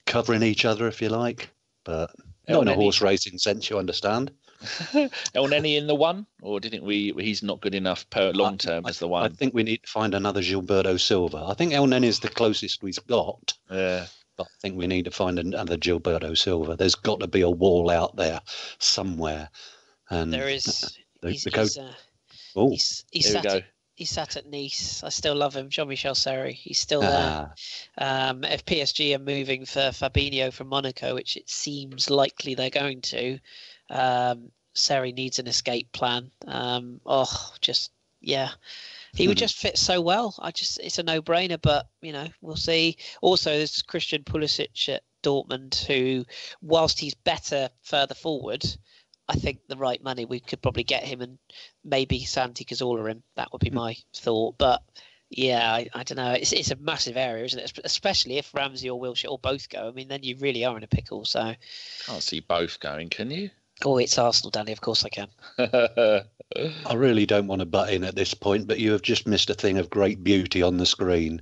covering each other, if you like, but not in a horse racing sense, you understand. El Neni in the 1, or do you think he's not good enough per long term as the 1? I think we need to find another Gilberto Silva. I think El Neni is the closest we've got. Yeah. But I think we need to find another Gilberto Silva. There's got to be a wall out there somewhere. And there is. He's sat at Nice. I still love him, Jean-Michel Seri. He's still there. If PSG are moving for Fabinho from Monaco, which it seems likely they're going to, Seri needs an escape plan. He would just fit so well. It's a no-brainer, but we'll see. Also, there's Christian Pulisic at Dortmund, who, whilst he's better further forward, I think the right money we could probably get him, and maybe Santi Cazorla him. That would be my thought. But yeah, I don't know. It's a massive area, isn't it? Especially if Ramsey or Wilshere or both go. I mean, then you really are in a pickle. So can't see both going, can you? Oh, it's Arsenal, Danny. Of course I can. I really don't want to butt in at this point, but you have just missed a thing of great beauty on the screen.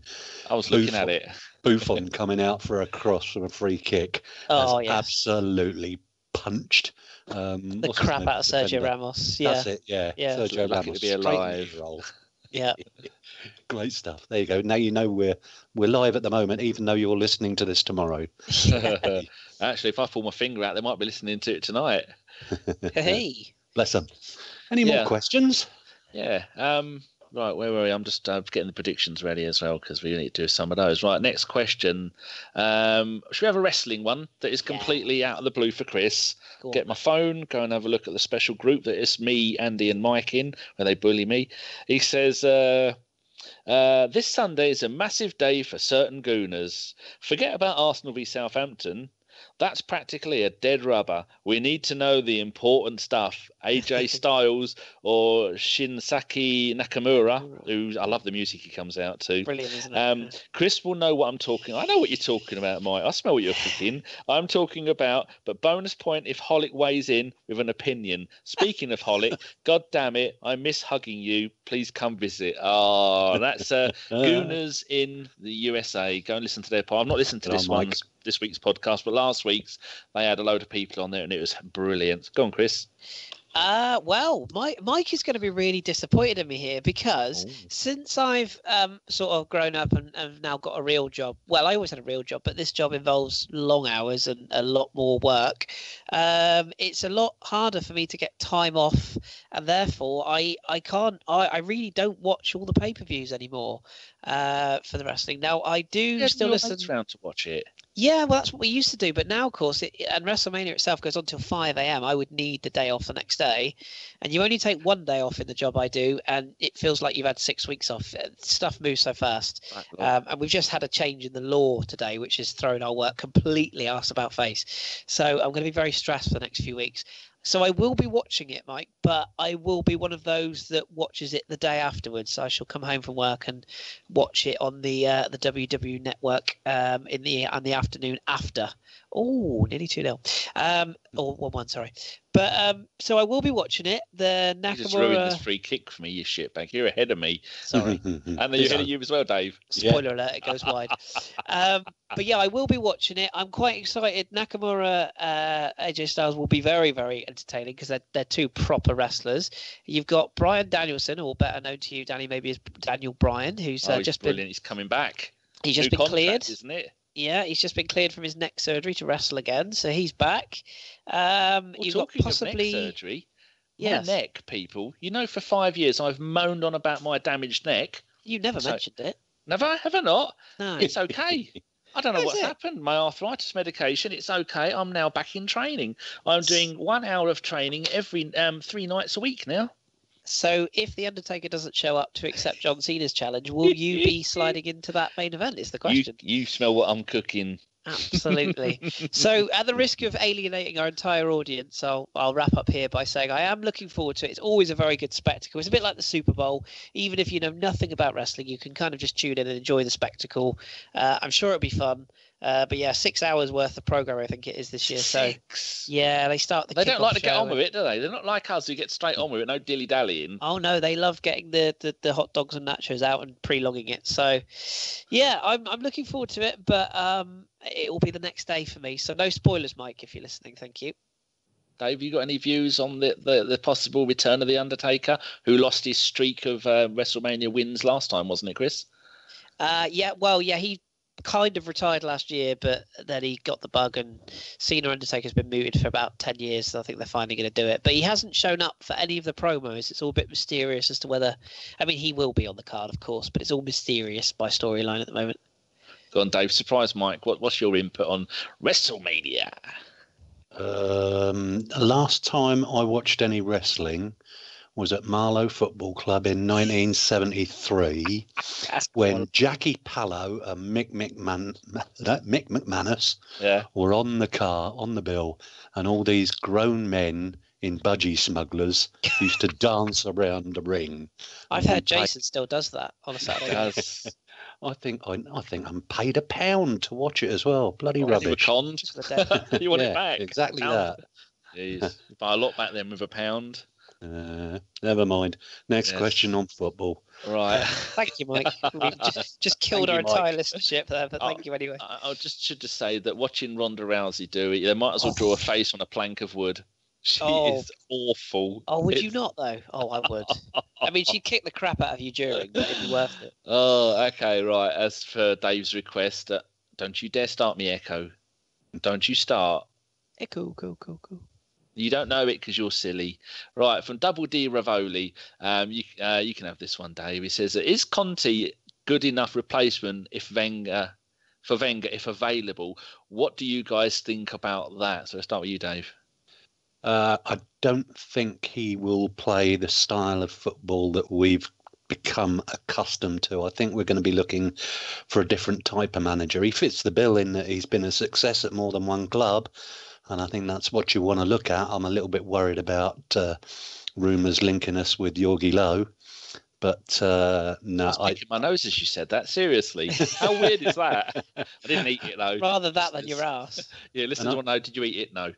I was looking at it. Buffon coming out for a cross from a free kick. Oh, yes. Absolutely punched the crap out of Sergio Ramos. Yeah. That's it, yeah. Sergio Lucky Ramos. to be alive. Yeah. Great stuff. There you go. Now you know we're live at the moment, even though you're listening to this tomorrow. Actually, if I pull my finger out, they might be listening to it tonight. Hey. Bless them. Any more questions? Yeah. Right, where were we? I'm just getting the predictions ready as well, because we need to do some of those. Right, next question. Should we have a wrestling one that is completely out of the blue for Chris? Get my phone, go and have a look at the special group that is me, Andy and Mike in, where they bully me. He says, this Sunday is a massive day for certain Gooners. Forget about Arsenal v Southampton. That's practically a dead rubber. We need to know the important stuff. AJ Styles or Shinsaki Nakamura, who I love the music he comes out to. Brilliant, isn't it? Chris will know what I'm talking. I know what you're talking about, Mike. I smell what you're cooking. I'm talking about, but bonus point if Holic weighs in with an opinion. Speaking of Holic, God damn it, I miss hugging you. Please come visit. Oh, that's Gooners in the USA. Go and listen to their part. I've not listened to this week's podcast, but last week's they had a load of people on there and it was brilliant. Go on, Chris. Well, Mike is going to be really disappointed in me here, because since I've sort of grown up and have now got a real job. Well, I always had a real job, but this job involves long hours and a lot more work. It's a lot harder for me to get time off, and therefore I really don't watch all the pay-per-views anymore for the wrestling. Now I do still listen around to watch it. Yeah, well, that's what we used to do. But now, of course, and WrestleMania itself goes on till 5 a.m. I would need the day off the next day. And you only take one day off in the job I do, and it feels like you've had 6 weeks off. Stuff moves so fast. And we've just had a change in the law today, which has thrown our work completely arse about face. So I'm going to be very stressed for the next few weeks. So I will be watching it, Mike, but I will be one of those that watches it the day afterwards. So I shall come home from work and watch it on the WW network in the afternoon after. Oh, nearly 2-0. Or 1-1, sorry. But so I will be watching it. The Nakamura... You just ruined this free kick for me, you shitbag. You're ahead of me. Sorry. And then you're ahead of you as well, Dave. Spoiler alert, it goes wide. But yeah, I will be watching it. I'm quite excited. Nakamura, AJ Styles will be very, very entertaining, because they're two proper wrestlers. You've got Bryan Danielson, or better known to you, Danny, maybe as Daniel Bryan, who's he's just brilliant. He's coming back. He's just been cleared, isn't it? Yeah, he's just been cleared from his neck surgery to wrestle again, so he's back. You've got possibly of neck surgery. Yes. My neck, people. You know, for 5 years I've moaned on about my damaged neck. You never mentioned it. Never? Have I not? No. It's okay. I don't know what's happened. My arthritis medication, it's okay. I'm now back in training. I'm doing 1 hour of training every 3 nights a week now. So if The Undertaker doesn't show up to accept John Cena's challenge, will you be sliding into that main event is the question. You smell what I'm cooking. Absolutely. So at the risk of alienating our entire audience, I'll wrap up here by saying I am looking forward to it. It's always a very good spectacle. It's a bit like the Super Bowl. Even if you know nothing about wrestling, you can kind of just tune in and enjoy the spectacle. I'm sure it'll be fun. But yeah, 6 hours worth of program, I think it is this year. 6. So yeah, they start the. They don't like to get on with it, do they? They're not like us who get straight on with it, no dilly dallying. Oh no, they love getting the hot dogs and nachos out and prolonging it. So yeah, I'm looking forward to it, but it will be the next day for me. So no spoilers, Mike, if you're listening. Thank you. Dave, you got any views on the possible return of The Undertaker, who lost his streak of WrestleMania wins last time, wasn't it, Chris? He kind of retired last year, but then he got the bug, and Cena Undertaker's been mooted for about 10 years, so I think they're finally going to do it. But he hasn't shown up for any of the promos. It's all a bit mysterious as to whether... I mean, he will be on the card, of course, but it's all mysterious by storyline at the moment. Go on, Dave. Surprise, Mike. What's your input on WrestleMania? Last time I watched any wrestling was at Marlow Football Club in 1973 when Jackie Pallow and Mick McManus were on the bill, and all these grown men in budgie smugglers used to dance around the ring. I've heard Jason still does that on a Saturday night. I think I'm paid £1 to watch it as well. Bloody rubbish. You were conned. You want it back. Exactly that. Jeez. You buy a lot back then with £1. Never mind. Next question on football. Right. Thank you, Mike. We've just killed our entire listenership there, but thank you anyway. I should just say that watching Ronda Rousey do it, they might as well draw a face on a plank of wood. She is awful. Oh, would you not, though? Oh, I would. I mean, she'd kick the crap out of you during, but it'd be worth it. Oh, okay, right. As for Dave's request, don't you dare start me, Echo. Don't you start. Echo, cool. You don't know it because you're silly. Right, from Double D Ravoli, you can have this one, Dave. He says, is Conte good enough replacement for Wenger if available? What do you guys think about that? So let's start with you, Dave. I don't think he will play the style of football that we've become accustomed to. I think we're going to be looking for a different type of manager. He fits the bill in that he's been a success at more than one club, and I think that's what you want to look at. I'm a little bit worried about rumours linking us with Jorgi Low. But no, I was picking my nose as you said that. Seriously, how weird is that? I didn't eat it though. Rather that than your ass. Yeah, listeners want to know: did you eat it? No.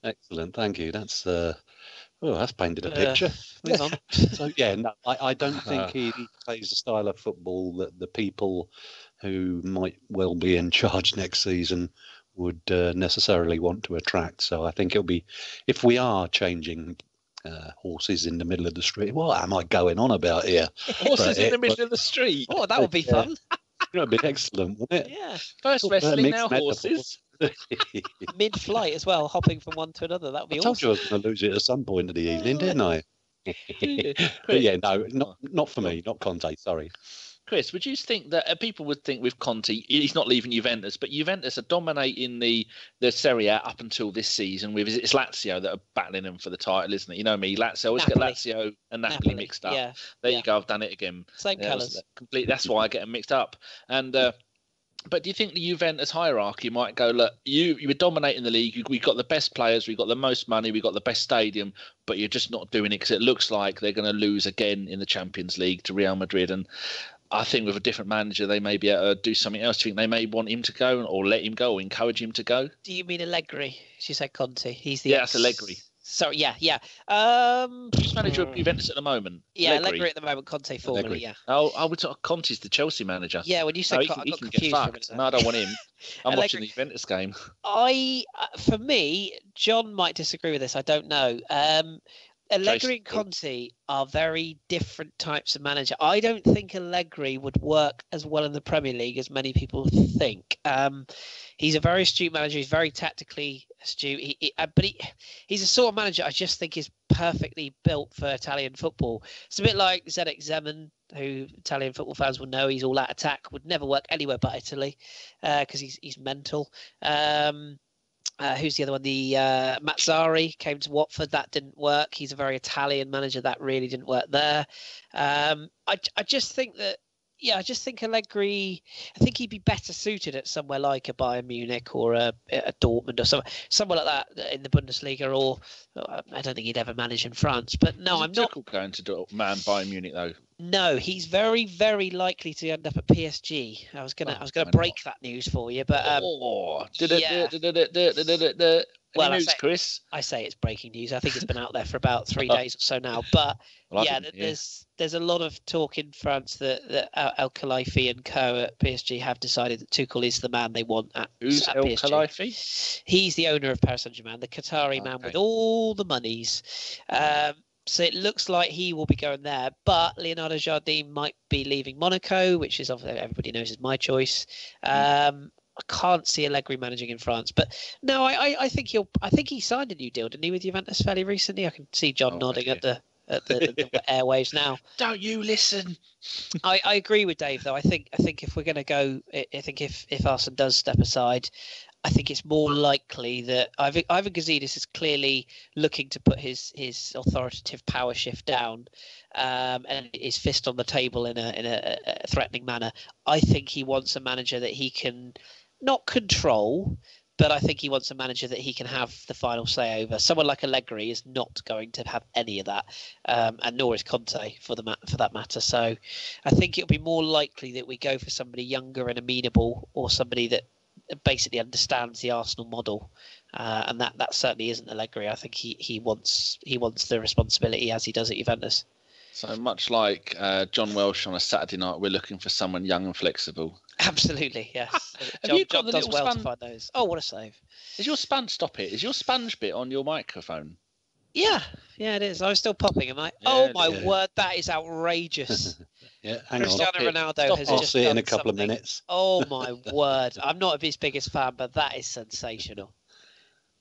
Excellent, thank you. That's painted a picture. Move on. So yeah, no, I don't think he plays the style of football that the people who might well be in charge next season would necessarily want to attract. So I think it'll be, if we are changing horses in the middle of the street. What am I going on about here? Horses in the middle of the street. Oh, that would be fun. That'd be excellent, wouldn't it? Yeah. First wrestling, now horses. Mid-flight as well, hopping from one to another. That would be awesome. I told you I was going to lose it at some point of the evening, didn't I? But yeah, no, not for me, not Conte. Sorry. Chris, would you think that people would think with Conte, he's not leaving Juventus, but Juventus are dominating the Serie A up until this season. It's Lazio that are battling them for the title, isn't it? You know me, Lazio. I always get Lazio and Napoli mixed up. Yeah. There you go. I've done it again. Same colours. That's why I get them mixed up. And but do you think the Juventus hierarchy might go, look, you were dominating the league. We've got the best players. We've got the most money. We've got the best stadium, but you're just not doing it because it looks like they're going to lose again in the Champions League to Real Madrid. And I think with a different manager, they may be able to do something else. Do you think they may want him to go or let him go or encourage him to go? Do you mean Allegri? She said Conte. He's the that's Allegri. So yeah. Who's manager of Juventus at the moment? Yeah, Allegri at the moment. Conte formerly. Yeah. Oh, we talk. Conte's the Chelsea manager. Yeah, when you said he can get fucked. No, I don't want him. I'm watching the Juventus game. For me, John might disagree with this. I don't know. Allegri and Conte are very different types of manager. I don't think Allegri would work as well in the Premier League as many people think. He's a very astute manager. He's very tactically astute. But he's a sort of manager I just think is perfectly built for Italian football. It's a bit like Zdeněk Zeman, who Italian football fans will know. He's all out attack, would never work anywhere but Italy because he's mental. who's the other one? The Mazzari came to Watford. That didn't work. He's a very Italian manager. That really didn't work there. I just think that. Yeah, I just think Allegri. I think he'd be better suited at somewhere like a Bayern Munich or a Dortmund or somewhere like that in the Bundesliga. Or I don't think he'd ever manage in France. But no, I'm not going to Bayern Munich though. No, he's very, very likely to end up at PSG. I was gonna break that news for you, but Well, news, Kris? I say it's breaking news. I think it's been out there for about 3 days or so now. But there's a lot of talk in France that El Khalifi and co at PSG have decided that Tuchel is the man they want at Who's at El PSG. Khalifi? He's the owner of Paris Saint-Germain, the Qatari man with all the monies. So it looks like he will be going there, but Leonardo Jardim might be leaving Monaco, which is obviously everybody knows is my choice. I can't see Allegri managing in France, but no, I think he signed a new deal, didn't he, with Juventus fairly recently? I can see John nodding at the airwaves now. Don't you listen? I agree with Dave though. I think if we're going to go, I think if Arsene does step aside, I think it's more likely that Ivan Gazidis is clearly looking to put his authoritative power shift down, and his fist on the table in a threatening manner. I think he wants a manager that he can not control, but I think he wants a manager that he can have the final say over. Someone like Allegri is not going to have any of that, and nor is Conte for that matter. So I think it'll be more likely that we go for somebody younger and amenable, or somebody that basically understands the Arsenal model, and that certainly isn't Allegri. I think he wants the responsibility as he does at Juventus. So much like John Welsh on a Saturday night, we're looking for someone young and flexible. Absolutely, yes. John does well to find those. Oh, what a save! Is your sponge? Stop it! Is your sponge bit on your microphone? Yeah, it is. I was still popping, am I? Yeah, oh my word, that is outrageous. Yeah, hang Cristiano on. Ronaldo has I'll just see it in a done couple something. of minutes. Oh my word! I'm not his biggest fan, but that is sensational.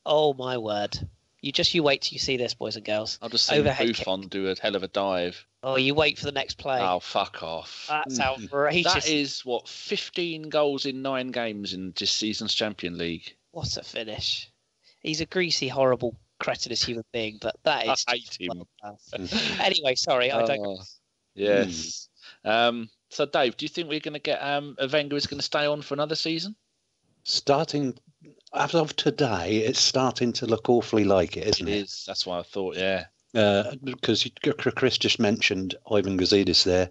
Oh my word! You wait till you see this, boys and girls. I'll just see Buffon do a hell of a dive. Oh, you wait for the next play. Oh, fuck off! That's outrageous. That is 15 goals in 9 games in this season's Champions League. What a finish! He's a greasy, horrible, cretinous human being, but that is. I hate him. Anyway, sorry, I don't. Yes. So, Dave, do you think we're going to get Wenger is going to stay on for another season? Starting as of today, it's starting to look awfully like it, isn't it? It is. That's what I thought. Yeah. Because Kris just mentioned Ivan Gazidis there,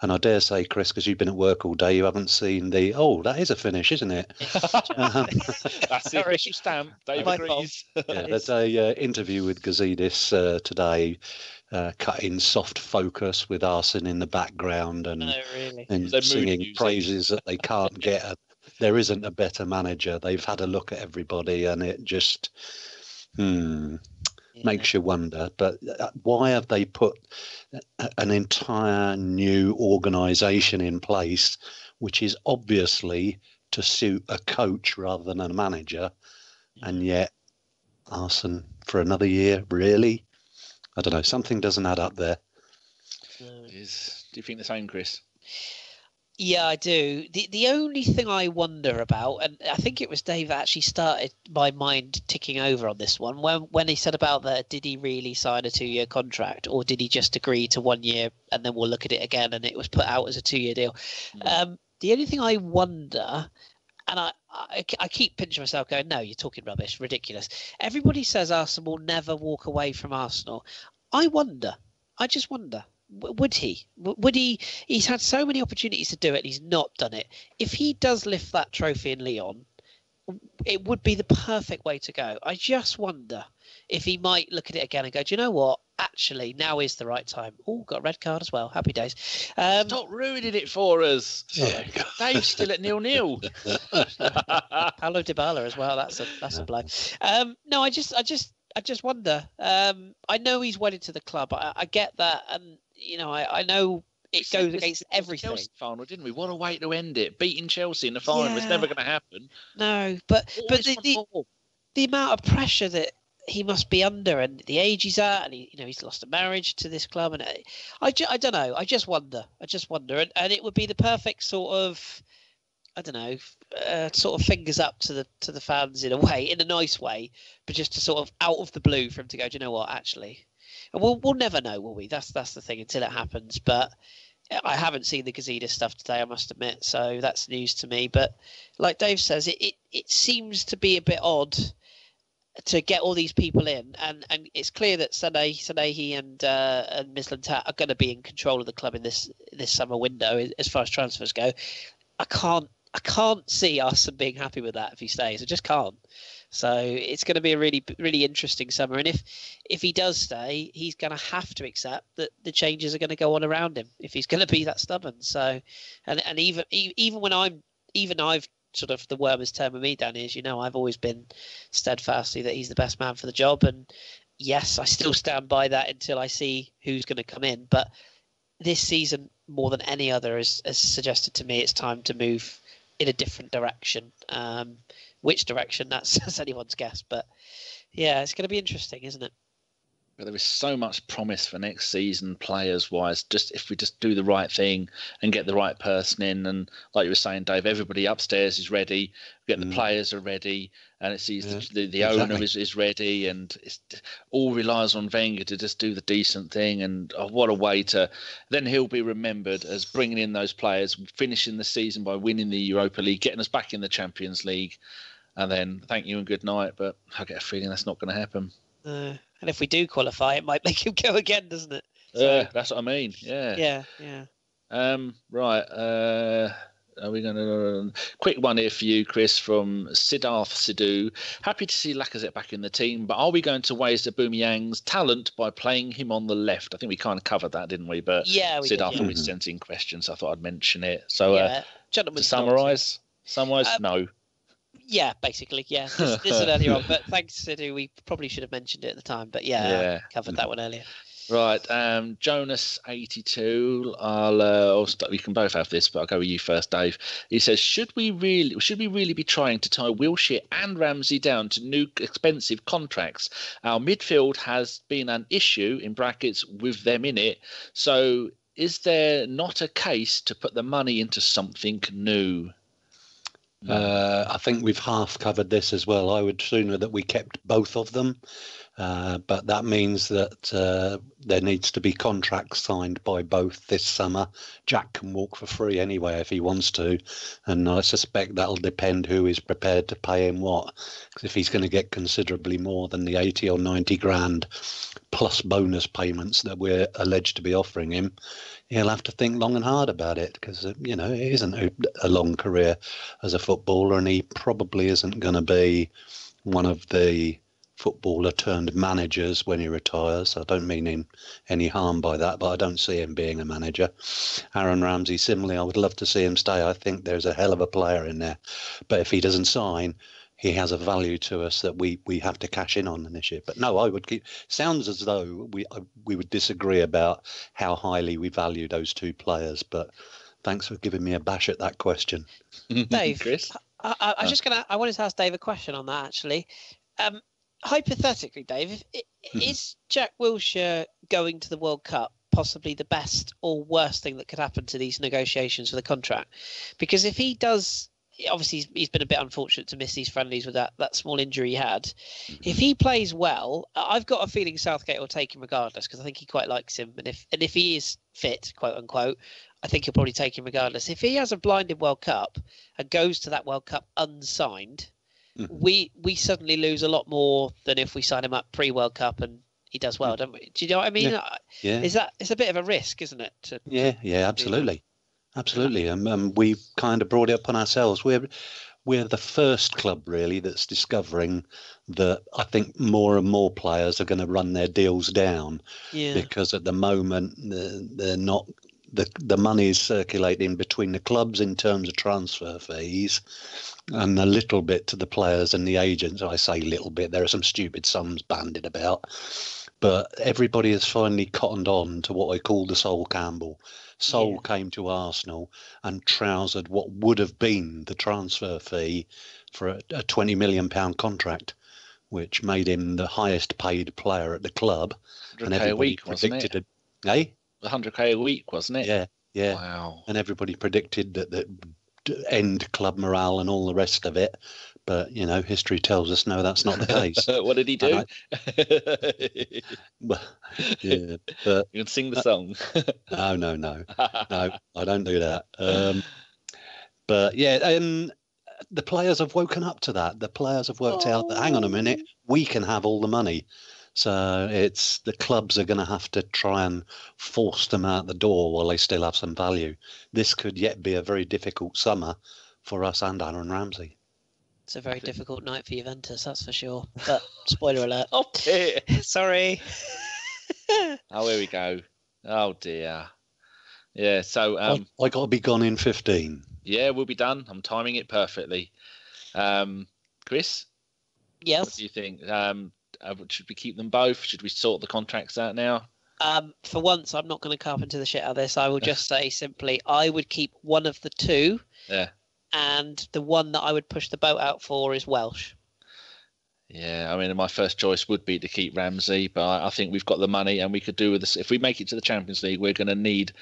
and I dare say, Kris, because you've been at work all day, you haven't seen that is a finish, isn't it? That's the official stamp. Dave agrees. There's a interview with Gazidis today, cut in soft focus with Arsene in the background and singing praises that they can't get. There isn't a better manager. They've had a look at everybody, and it just makes you wonder. But why have they put an entire new organisation in place, which is obviously to suit a coach rather than a manager, and yet Arsene for another year? Really? I don't know. Something doesn't add up there. Do you think the same, Kris? Yeah, I do. The only thing I wonder about, and I think it was Dave that actually started my mind ticking over on this one, when he said about that, did he really sign a 2-year contract, or did he just agree to 1 year and then we'll look at it again, and it was put out as a 2-year deal? The only thing I wonder, and I keep pinching myself going, no, you're talking rubbish, ridiculous. Everybody says Arsenal will never walk away from Arsenal. I just wonder. Would he? He's had so many opportunities to do it. He's not done it. If he does lift that trophy in Lyon, it would be the perfect way to go. I just wonder if he might look at it again and go, do you know what? Actually, now is the right time. Oh, got a red card as well. Happy days. Stop ruining it for us. Dave's still at 0-0. Paulo Dybala as well. That's a blow. No, I just wonder. I know he's wedded to the club. I get that, and I know it goes against everything. Chelsea final, didn't we? What a way to end it! Beating Chelsea in the final was never going to happen. No, but the amount of pressure that he must be under, and the age he's at, and he's lost a marriage to this club, and I don't know. I just wonder, and it would be the perfect sort of I don't know, sort of fingers up to the fans in a way, in a nice way, but just to sort of out of the blue for him to go, do you know what, actually, and we'll never know, will we? That's the thing until it happens. But I haven't seen the Gazidis stuff today, I must admit, so that's news to me. But like Dave says, it seems to be a bit odd to get all these people in, and it's clear that Sanehi and Maitland-Niles are going to be in control of the club in this summer window as far as transfers go. I can't see Arsene being happy with that if he stays. I just can't. So it's going to be a really, really interesting summer. And if he does stay, he's going to have to accept that the changes are going to go on around him if he's going to be that stubborn. So, and even when I've sort of, the worm has turned with me down here, I've always been steadfastly that he's the best man for the job. And yes, I still stand by that until I see who's going to come in. But this season, more than any other, has suggested to me it's time to move in a different direction. Which direction, that's anyone's guess. But yeah, it's going to be interesting, isn't it? But there is so much promise for next season, players-wise. Just if we just do the right thing and get the right person in, and like you were saying, Dave, everybody upstairs is ready. The players are ready, and it sees the owner is ready, and it all relies on Wenger to just do the decent thing. And what a way to then he'll be remembered as bringing in those players, finishing the season by winning the Europa League, getting us back in the Champions League, and then thank you and good night. But I get a feeling that's not going to happen. And if we do qualify, it might make him go again, doesn't it? So, that's what I mean. Yeah. Right. Are we going to... Quick one here for you, Kris, from Siddharth Sidhu. Happy to see Lacazette back in the team, but are we going to waste Aubameyang's talent by playing him on the left? I think we kind of covered that, didn't we? But yeah, we Siddharth did, always sent in questions, so I thought I'd mention it. So to summarise, no. Yeah, basically, yeah. This is earlier on, but thanks, Sidhu. We probably should have mentioned it at the time, but covered that one earlier. Right, Jonas 82. We can both have this, but I'll go with you first, Dave. He says, should we really be trying to tie Wilshere and Ramsey down to new expensive contracts? Our midfield has been an issue in brackets with them in it. So is there not a case to put the money into something new? I think we've half covered this as well. I would sooner that we kept both of them, but that means that there needs to be contracts signed by both this summer. Jack can walk for free anyway if he wants to, and I suspect that'll depend who is prepared to pay him what. Because if he's going to get considerably more than the 80 or 90 grand plus bonus payments that we're alleged to be offering him, he'll have to think long and hard about it, because it isn't a long career as a footballer, and he probably isn't going to be one of the footballer turned managers when he retires. I don't mean him any harm by that, but I don't see him being a manager. Aaron Ramsey, similarly, I would love to see him stay. I think there's a hell of a player in there, but if he doesn't sign, he has a value to us that we have to cash in on this year. But no, I would keep. Sounds as though we would disagree about how highly we value those two players. But thanks for giving me a bash at that question, Dave. Kris, I wanted to ask Dave a question on that actually. Hypothetically, Dave, is Jack Wilshere going to the World Cup possibly the best or worst thing that could happen to these negotiations for the contract? Because if he does. Obviously, he's been a bit unfortunate to miss these friendlies with that small injury he had. If he plays well, I've got a feeling Southgate will take him regardless, because I think he quite likes him. And if he is fit, quote unquote, I think he'll probably take him regardless. If he has a blinded World Cup and goes to that World Cup unsigned, we suddenly lose a lot more than if we sign him up pre-World Cup and he does well, don't we? Do you know what I mean? Yeah. It's a bit of a risk, isn't it? Yeah, absolutely. Absolutely, and we've kind of brought it upon ourselves. We're the first club really that's discovering that I think more and more players are going to run their deals down, because at the moment they're not. The money is circulating between the clubs in terms of transfer fees, and a little bit to the players and the agents. I say little bit. There are some stupid sums bandied about, but everybody has finally cottoned on to what I call the Sol Campbell. Sol came to Arsenal and trousered what would have been the transfer fee for a £20 million contract, which made him the highest paid player at the club. 100k a week, wasn't it? 100k a week, wasn't it? Yeah. Wow. And everybody predicted that end club morale and all the rest of it. But, history tells us no, that's not the case. What did he do? Well, yeah, but you can sing the song. No, I don't do that. But yeah, the players have woken up to that. The players have worked out that, hang on a minute, we can have all the money. So it's the clubs are going to have to try and force them out the door while they still have some value. This could yet be a very difficult summer for us and Aaron Ramsey. It's a very difficult night for Juventus, that's for sure. But spoiler alert. Oh, dear. Sorry. Oh, here we go. Oh, dear. Yeah, so... I got to be gone in 15. Yeah, we'll be done. I'm timing it perfectly. Kris? Yes? What do you think? Should we keep them both? Should we sort the contracts out now? For once, I'm not going to carpenter the shit out of this. I will just say simply, I would keep one of the two. Yeah. And the one that I would push the boat out for is Welsh. Yeah, I mean, my first choice would be to keep Ramsey, but I think we've got the money and we could do with this. If we make it to the Champions League, we're going to need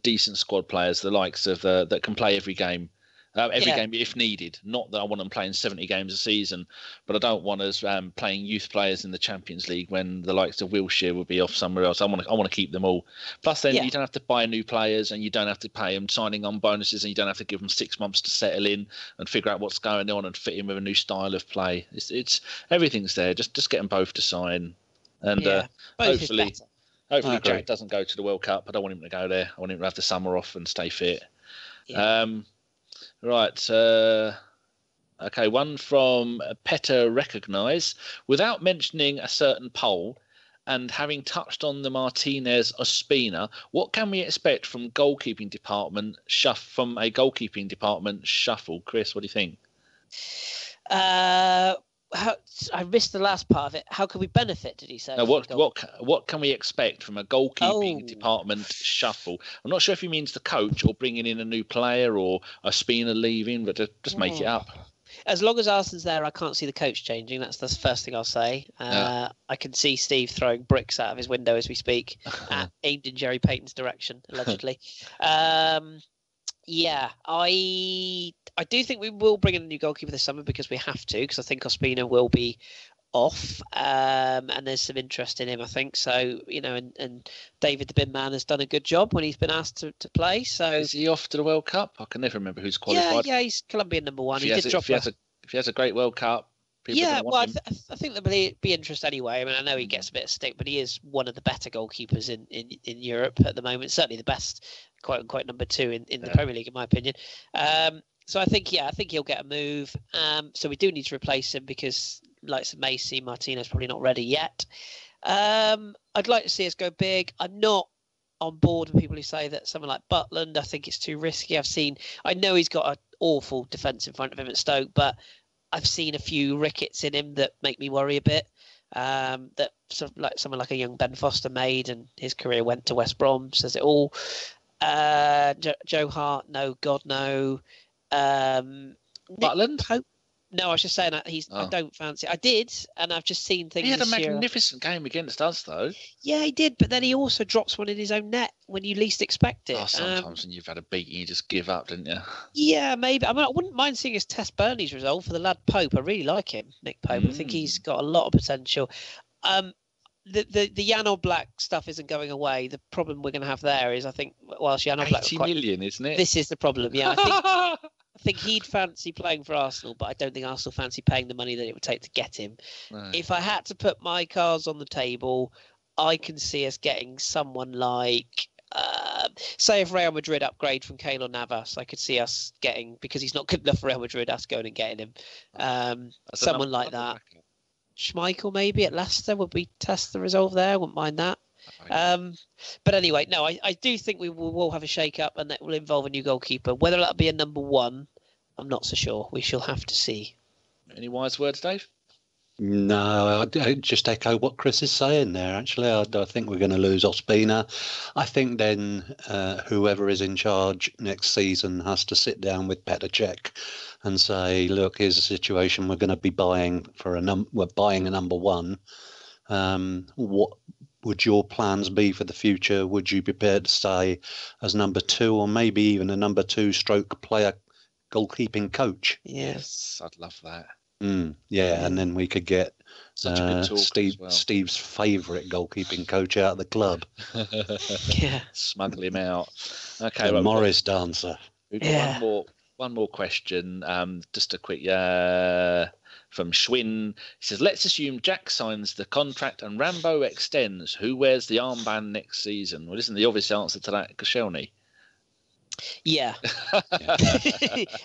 decent squad players, the likes of that can play every game. Game if needed. Not that I want them playing 70 games a season, but I don't want us playing youth players in the Champions League when the likes of Wilshere will be off somewhere else. I want to keep them all. Plus, then you don't have to buy new players and you don't have to pay them signing on bonuses and you don't have to give them 6 months to settle in and figure out what's going on and fit in with a new style of play. It's everything's there. Just get them both to sign, and hopefully Jack doesn't go to the World Cup. I don't want him to go there. I want him to have the summer off and stay fit. Yeah. Right. Okay, one from Petter Recognise. Without mentioning a certain poll and having touched on the Martinez Ospina, what can we expect from a goalkeeping department shuffle? Kris, what do you think? I missed the last part of it. How can we benefit, did he say? No, what can we expect from a goalkeeping department shuffle? I'm not sure if he means the coach or bringing in a new player or Ospina leaving, but just make it up. As long as Arsenal's there, I can't see the coach changing. That's the first thing I'll say. I can see Steve throwing bricks out of his window as we speak, aimed in Jerry Payton's direction, allegedly. Yeah, I do think we will bring in a new goalkeeper this summer because we have to, because I think Ospina will be off, and there's some interest in him, I think. So, and David the Bin Man has done a good job when he's been asked to play. So is he off to the World Cup? I can never remember who's qualified. Yeah, he's Colombian number one. If he has a great World Cup, I think there'll be interest anyway. I mean, I know he gets a bit of stick, but he is one of the better goalkeepers in Europe at the moment. Certainly the best, quote unquote, number two in the Premier League, in my opinion. So I think he'll get a move. So we do need to replace him because, like Macy, Martinez probably not ready yet. I'd like to see us go big. I'm not on board with people who say that someone like Butland, I think it's too risky. I know he's got an awful defence in front of him at Stoke, but I've seen a few rickets in him that make me worry a bit. That sort of like someone like a young Ben Foster made, and his career went to West Brom. Says it all. Joe Hart, no, God no. Butland? Pope, no, I was just saying that I don't fancy. I did, and I've just seen things. He had a this magnificent game against us, though. Yeah, he did, but then he also drops one in his own net when you least expect it. Sometimes when you've had a beating, you just give up, didn't you? Yeah, maybe. I mean, I wouldn't mind seeing us test Burnley's result for the lad Pope. I really like him, Nick Pope. I think he's got a lot of potential. The Jan Oblak stuff isn't going away. The problem we're going to have there is, I think, whilst Jan Oblak 80 million, isn't it? This is the problem. Yeah, I think he'd fancy playing for Arsenal, but I don't think Arsenal fancy paying the money that it would take to get him. No. If I had to put my cards on the table, I can see us getting someone like, say if Real Madrid upgrade from Keylor Navas, I could see us getting, because he's not good enough for Real Madrid, us going and getting him. Someone like that. Schmeichel maybe at Leicester, would we test the resolve there? I wouldn't mind that. But anyway, no, I do think we will have a shake-up and that will involve a new goalkeeper. Whether that'll be a number one, I'm not so sure. We shall have to see. Any wise words, Dave? No, I just echo what Kris is saying there, actually. I think we're going to lose Ospina. I think then whoever is in charge next season has to sit down with Petr Cech and say, look, here's a situation. We're going to be buying we're buying a number one. What would your plans be for the future? Would you be prepared to stay as number two, or maybe even a number two stroke player goalkeeping coach. Yes. I'd love that. Yeah, and then we could get Such a good talk Steve's favourite goalkeeping coach out of the club. Yeah. Smuggle him out. Okay, The Morris dancer. We've got one more question. Just a quick from Schwinn. He says, let's assume Jack signs the contract and Rambo extends. Who wears the armband next season? Well, isn't the obvious answer to that Koscielny? Yeah.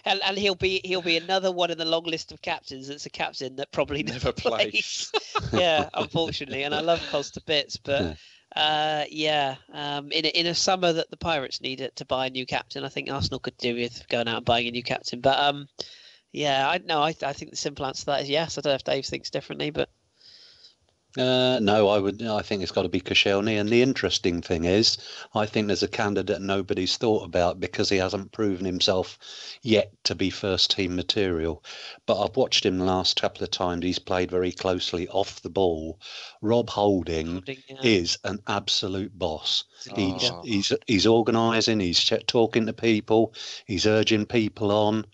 and he'll be another one in the long list of captains that's a captain that probably never plays. Yeah, unfortunately. And I love Cos to bits, but in a summer that the Pirates need to buy a new captain, I think Arsenal could do with going out and buying a new captain. But I think the simple answer to that is yes. I don't know if Dave thinks differently, but no, I think it's got to be Koscielny. And the interesting thing is, I think there's a candidate nobody's thought about because he hasn't proven himself yet to be first team material. But I've watched him the last couple of times. He's played very closely off the ball. Rob Holding is an absolute boss. He's organising. He's talking to people. He's urging people on.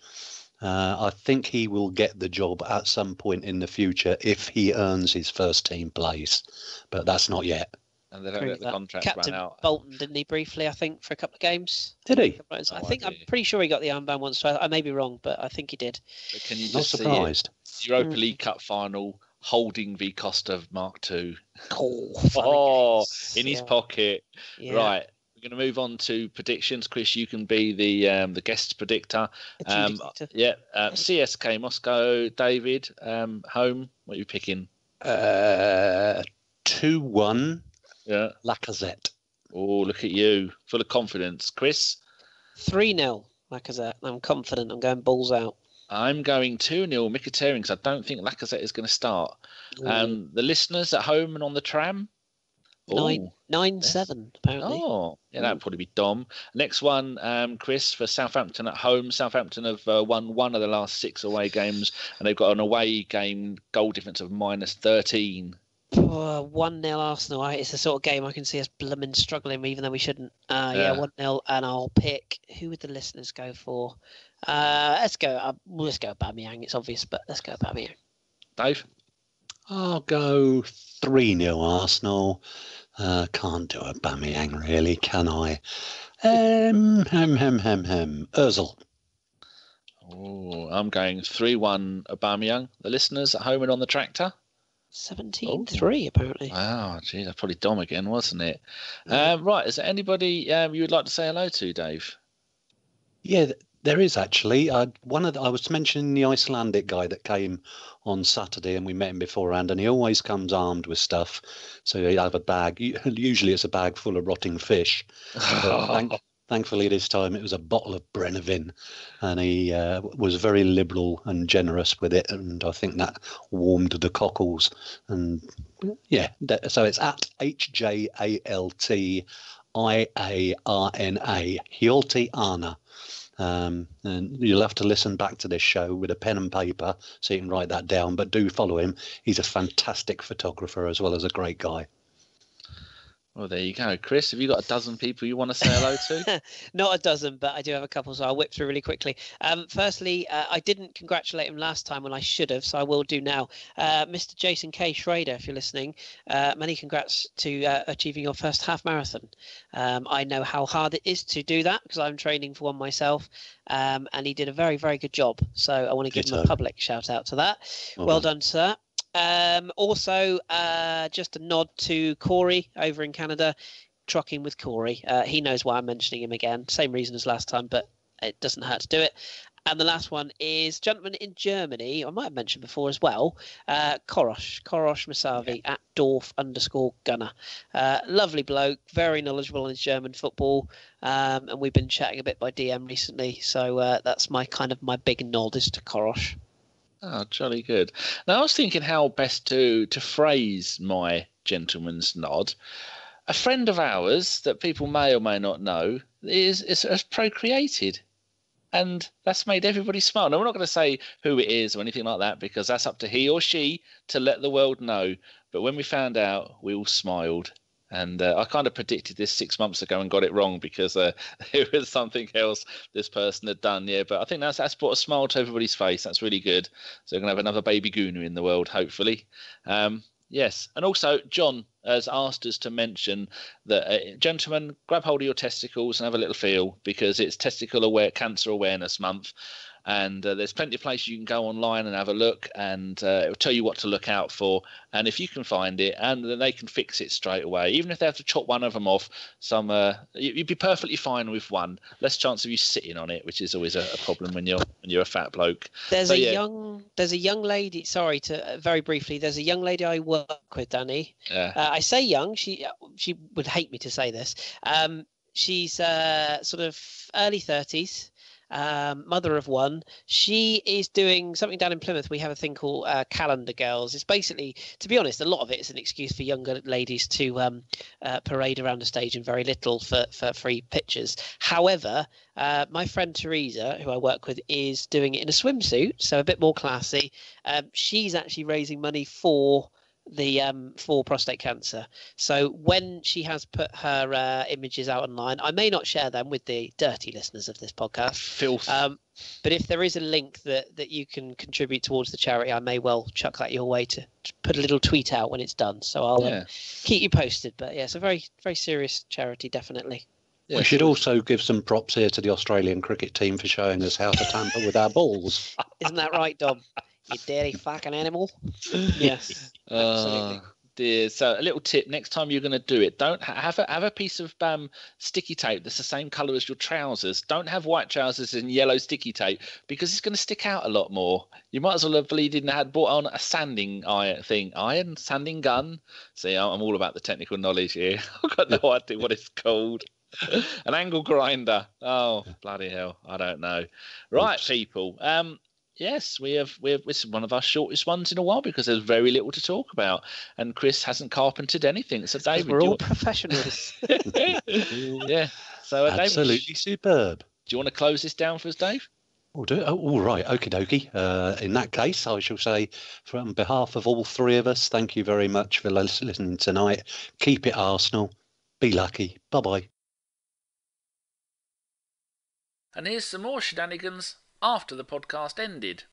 I think he will get the job at some point in the future if he earns his first team place, but that's not yet. And they don't let the contract Captain run out. Bolton, didn't he, briefly, I think, for a couple of games? Did he? I'm pretty sure he got the armband once. I may be wrong, but I think he did. But can you not just surprised. See it? Europa League Cup final, Holding v Costa Mark II. In his pocket. Yeah. Right. We're going to move on to predictions. Kris, you can be the guest predictor. CSK Moscow. David, home. What are you picking? 2-1. Yeah. Lacazette. Oh, look at you. Full of confidence. Kris? 3-0 Lacazette. I'm confident. I'm going balls out. I'm going 2-0 Mkhitaryan because I don't think Lacazette is going to start. The listeners at home and on the tram? 9-7 apparently. Oh, yeah, that would probably be Dom. Next one, Kris, for Southampton at home. Southampton have won one of the last 6 away games, and they've got an away game goal difference of -13. 1-0 Arsenal. It's the sort of game I can see us blooming struggling, even though we shouldn't. 1-0, and I'll pick. Who would the listeners go for? Let's go Aubameyang. It's obvious, but let's go Aubameyang. Dave? I'll go 3-0 Arsenal. Can't do Aubameyang really, can I? Ozil. Oh, I'm going 3-1 Aubameyang. The listeners at home and on the tractor? 17-3 apparently. Wow, gee, that's probably Dom again, wasn't it? Right, is there anybody you would like to say hello to, Dave? Yeah, there is actually. I was mentioning the Icelandic guy that came on Saturday, and we met him beforehand, and he always comes armed with stuff. So he'll have a bag. Usually it's a bag full of rotting fish. Thankfully this time it was a bottle of Brennivin, and he was very liberal and generous with it, and I think that warmed the cockles. And yeah, so it's at HJALTIARNA, Hjalti-Arna. And you'll have to listen back to this show with a pen and paper so you can write that down, but do follow him. He's a fantastic photographer as well as a great guy. Well, there you go. Kris, have you got a dozen people you want to say hello to? Not a dozen, but I do have a couple, so I'll whip through really quickly. Firstly, I didn't congratulate him last time when I should have, so I will do now. Mr. Jason K. Schrader, if you're listening, many congrats to achieving your first half marathon. I know how hard it is to do that because I'm training for one myself, and he did a very, very good job. So I want to give him a public shout out to that. Well done, sir. Also, just a nod to Corey over in Canada, trucking with Corey. He knows why I'm mentioning him again. Same reason as last time, but it doesn't hurt to do it. And the last one is gentleman in Germany, I might have mentioned before as well, Korosh Masavi at Dorf_Gunner. Lovely bloke, very knowledgeable on his German football, and we've been chatting a bit by DM recently, so that's my big nod is to Korosh. Oh, jolly good. Now, I was thinking how best to phrase my gentleman's nod. A friend of ours that people may or may not know has procreated. And that's made everybody smile. Now, we're not going to say who it is or anything like that because that's up to he or she to let the world know. But when we found out, we all smiled. And I kind of predicted this 6 months ago and got it wrong because it was something else this person had done. Yeah, but I think that's brought a smile to everybody's face. That's really good. So we're going to have another baby Gunu in the world, hopefully. Yes. And also, John has asked us to mention that, gentlemen, grab hold of your testicles and have a little feel, because it's Cancer Awareness Month. And there's plenty of places you can go online and have a look, and it will tell you what to look out for. And if you can find it, and then they can fix it straight away. Even if they have to chop one of them off, you'd be perfectly fine with one. Less chance of you sitting on it, which is always a problem when you're a fat bloke. There's a young lady. Sorry to very briefly. There's a young lady I work with, Danny. Yeah. I say young. She would hate me to say this. She's sort of early 30s. Mother of one. She is doing something down in Plymouth. We have a thing called Calendar Girls. It's basically, to be honest, a lot of it is an excuse for younger ladies to parade around the stage in very little for free pictures. However, my friend Teresa, who I work with, is doing it in a swimsuit, so a bit more classy. She's actually raising money for prostate cancer. So when she has put her images out online, I may not share them with the dirty listeners of this podcast. Filth. But if there is a link that you can contribute towards the charity, I may well chuck that your way to put a little tweet out when it's done. So I'll keep you posted. But yeah, it's a very, very serious charity, definitely. Yeah, we should also give some props here to the Australian cricket team for showing us how to tamper with our balls. Isn't that right, Dom? You dirty fucking animal. Yes, absolutely. Dear. So a little tip: next time you're going to do it, don't have a piece of sticky tape that's the same colour as your trousers. Don't have white trousers and yellow sticky tape, because it's going to stick out a lot more. You might as well have bought on a sanding sanding gun. See, I'm all about the technical knowledge here. I've got no idea what it's called. An angle grinder. Oh, bloody hell! I don't know. Right, people. Yes, this is one of our shortest ones in a while because there's very little to talk about, and Kris hasn't carpentered anything. So David, we're all professionals. Yeah. So absolutely David, superb. Do you want to close this down for us, Dave? We'll do it. Oh, all right. Okie dokie. In that case, I shall say, from behalf of all three of us, thank you very much for listening tonight. Keep it Arsenal. Be lucky. Bye-bye. And here's some more shenanigans after the podcast ended.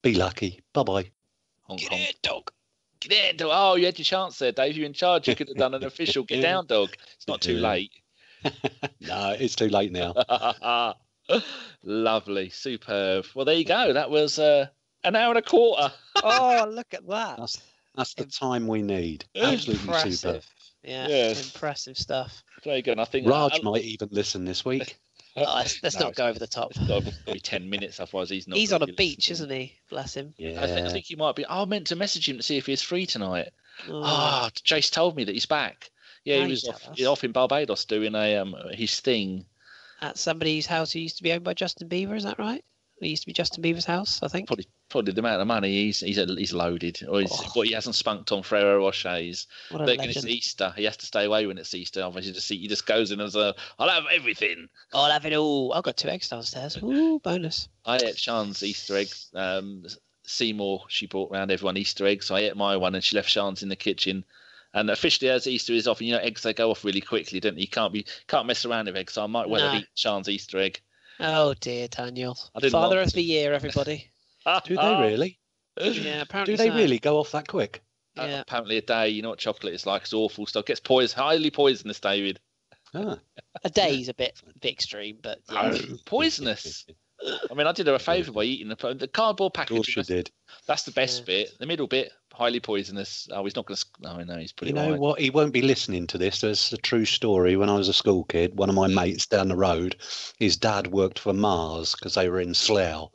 Be lucky. Bye-bye. Get in, dog. Get in, dog. Oh, you had your chance there, Dave. You're in charge. You could have done an official get down, dog. It's not too late. No, it's too late now. Lovely. Superb. Well, there you go. That was an hour and a quarter. Oh, look at that. That's the time we need. Absolutely impressive. superb. Yeah, yes. Impressive stuff. There you go. And I think Raj might even listen this week. Let's not go over the top. It's got to be 10 minutes, otherwise he's not. He's on a beach, isn't he? Bless him. Yeah. I think he might be. I meant to message him to see if he's free tonight. Oh. Jace told me that he's back. Yeah, he was off in Barbados doing his thing. At somebody's house who used to be owned by Justin Bieber, is that right? It used to be Justin Bieber's house, I think. Probably the amount of money he's loaded, or what he hasn't spunked on Ferrero Rochers. What a But legend. it's Easter, he has to stay away when it's Easter. Otherwise, he just goes in as I'll have everything. I'll have it all. I've got 2 eggs downstairs. Ooh, bonus. I ate Sean's Easter eggs. Seymour, she brought round everyone Easter eggs, so I ate my one, and she left Sean's in the kitchen. And officially, as Easter is off, eggs, they go off really quickly, don't they? You can't mess around with eggs, so I might well have eaten Sean's Easter egg. Oh dear, Daniel. I didn't Father want of the year, everybody. Do they really? Yeah, apparently. Do they really go off that quick? Yeah. Apparently a day. You know what chocolate is like. It's awful stuff. Gets highly poisonous, David. Ah. A day's a bit extreme, but yeah. Poisonous. I mean, I did her a favour by eating the cardboard package. Of course you did. That's the best bit. The middle bit, highly poisonous. Oh, he's not going to... Oh, no, he's pretty You know what? He won't be listening to this. There's a true story. When I was a school kid, one of my mates down the road, his dad worked for Mars because they were in Slough.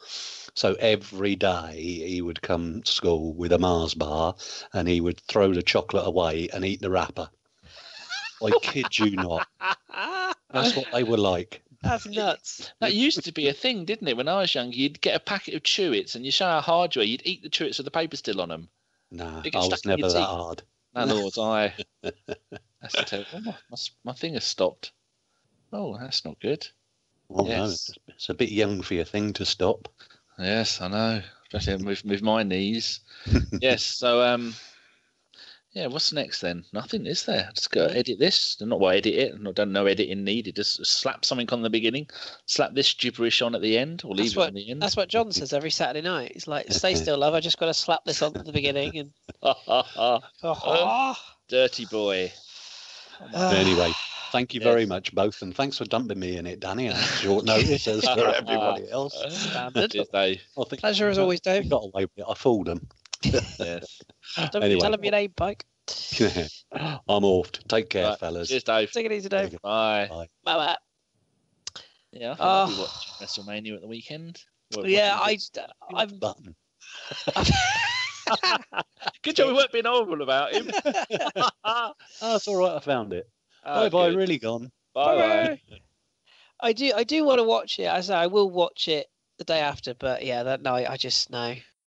So every day he would come to school with a Mars bar and he would throw the chocolate away and eat the wrapper. I kid you not. That's what they were like. That's nuts. That used to be a thing, didn't it? When I was young, you'd get a packet of Chewits and you show how hard you are. You'd eat the Chewits with the paper still on them. No, I was never that hard. No, Lord, that's terrible. My thing has stopped. Oh, that's not good. Well, yes. No, it's a bit young for your thing to stop. Yes, I know. Especially with my knees. Yes, so Yeah, what's next then? Nothing, is there? Just go edit this. Not well, edit it. I don't know editing needed. Just slap something on the beginning, slap this gibberish on at the end, or leave it on the end. That's what John says every Saturday night. He's like, "Stay still, love. I just got to slap this on at the beginning." And dirty boy. Anyway, thank you very much, both, and thanks for dumping me in it, Danny, on short notice as for everybody else. Standard. I think Pleasure as always, Dave. got away with it. I fooled them. Yes. Don't Anyway. tell him your name, Pike. I'm off. Take care, Right. fellas. Cheers, Dave. Take it easy, Dave. Bye. Bye. Bye. Yeah, I think I'll be watching WrestleMania at the weekend. Yeah, I'm button. Good job we weren't being horrible about him. That's all right. I found it. Oh, Bye. good. Really gone. Bye. I do want to watch it. I say I will watch it the day after, but yeah, that night I just know.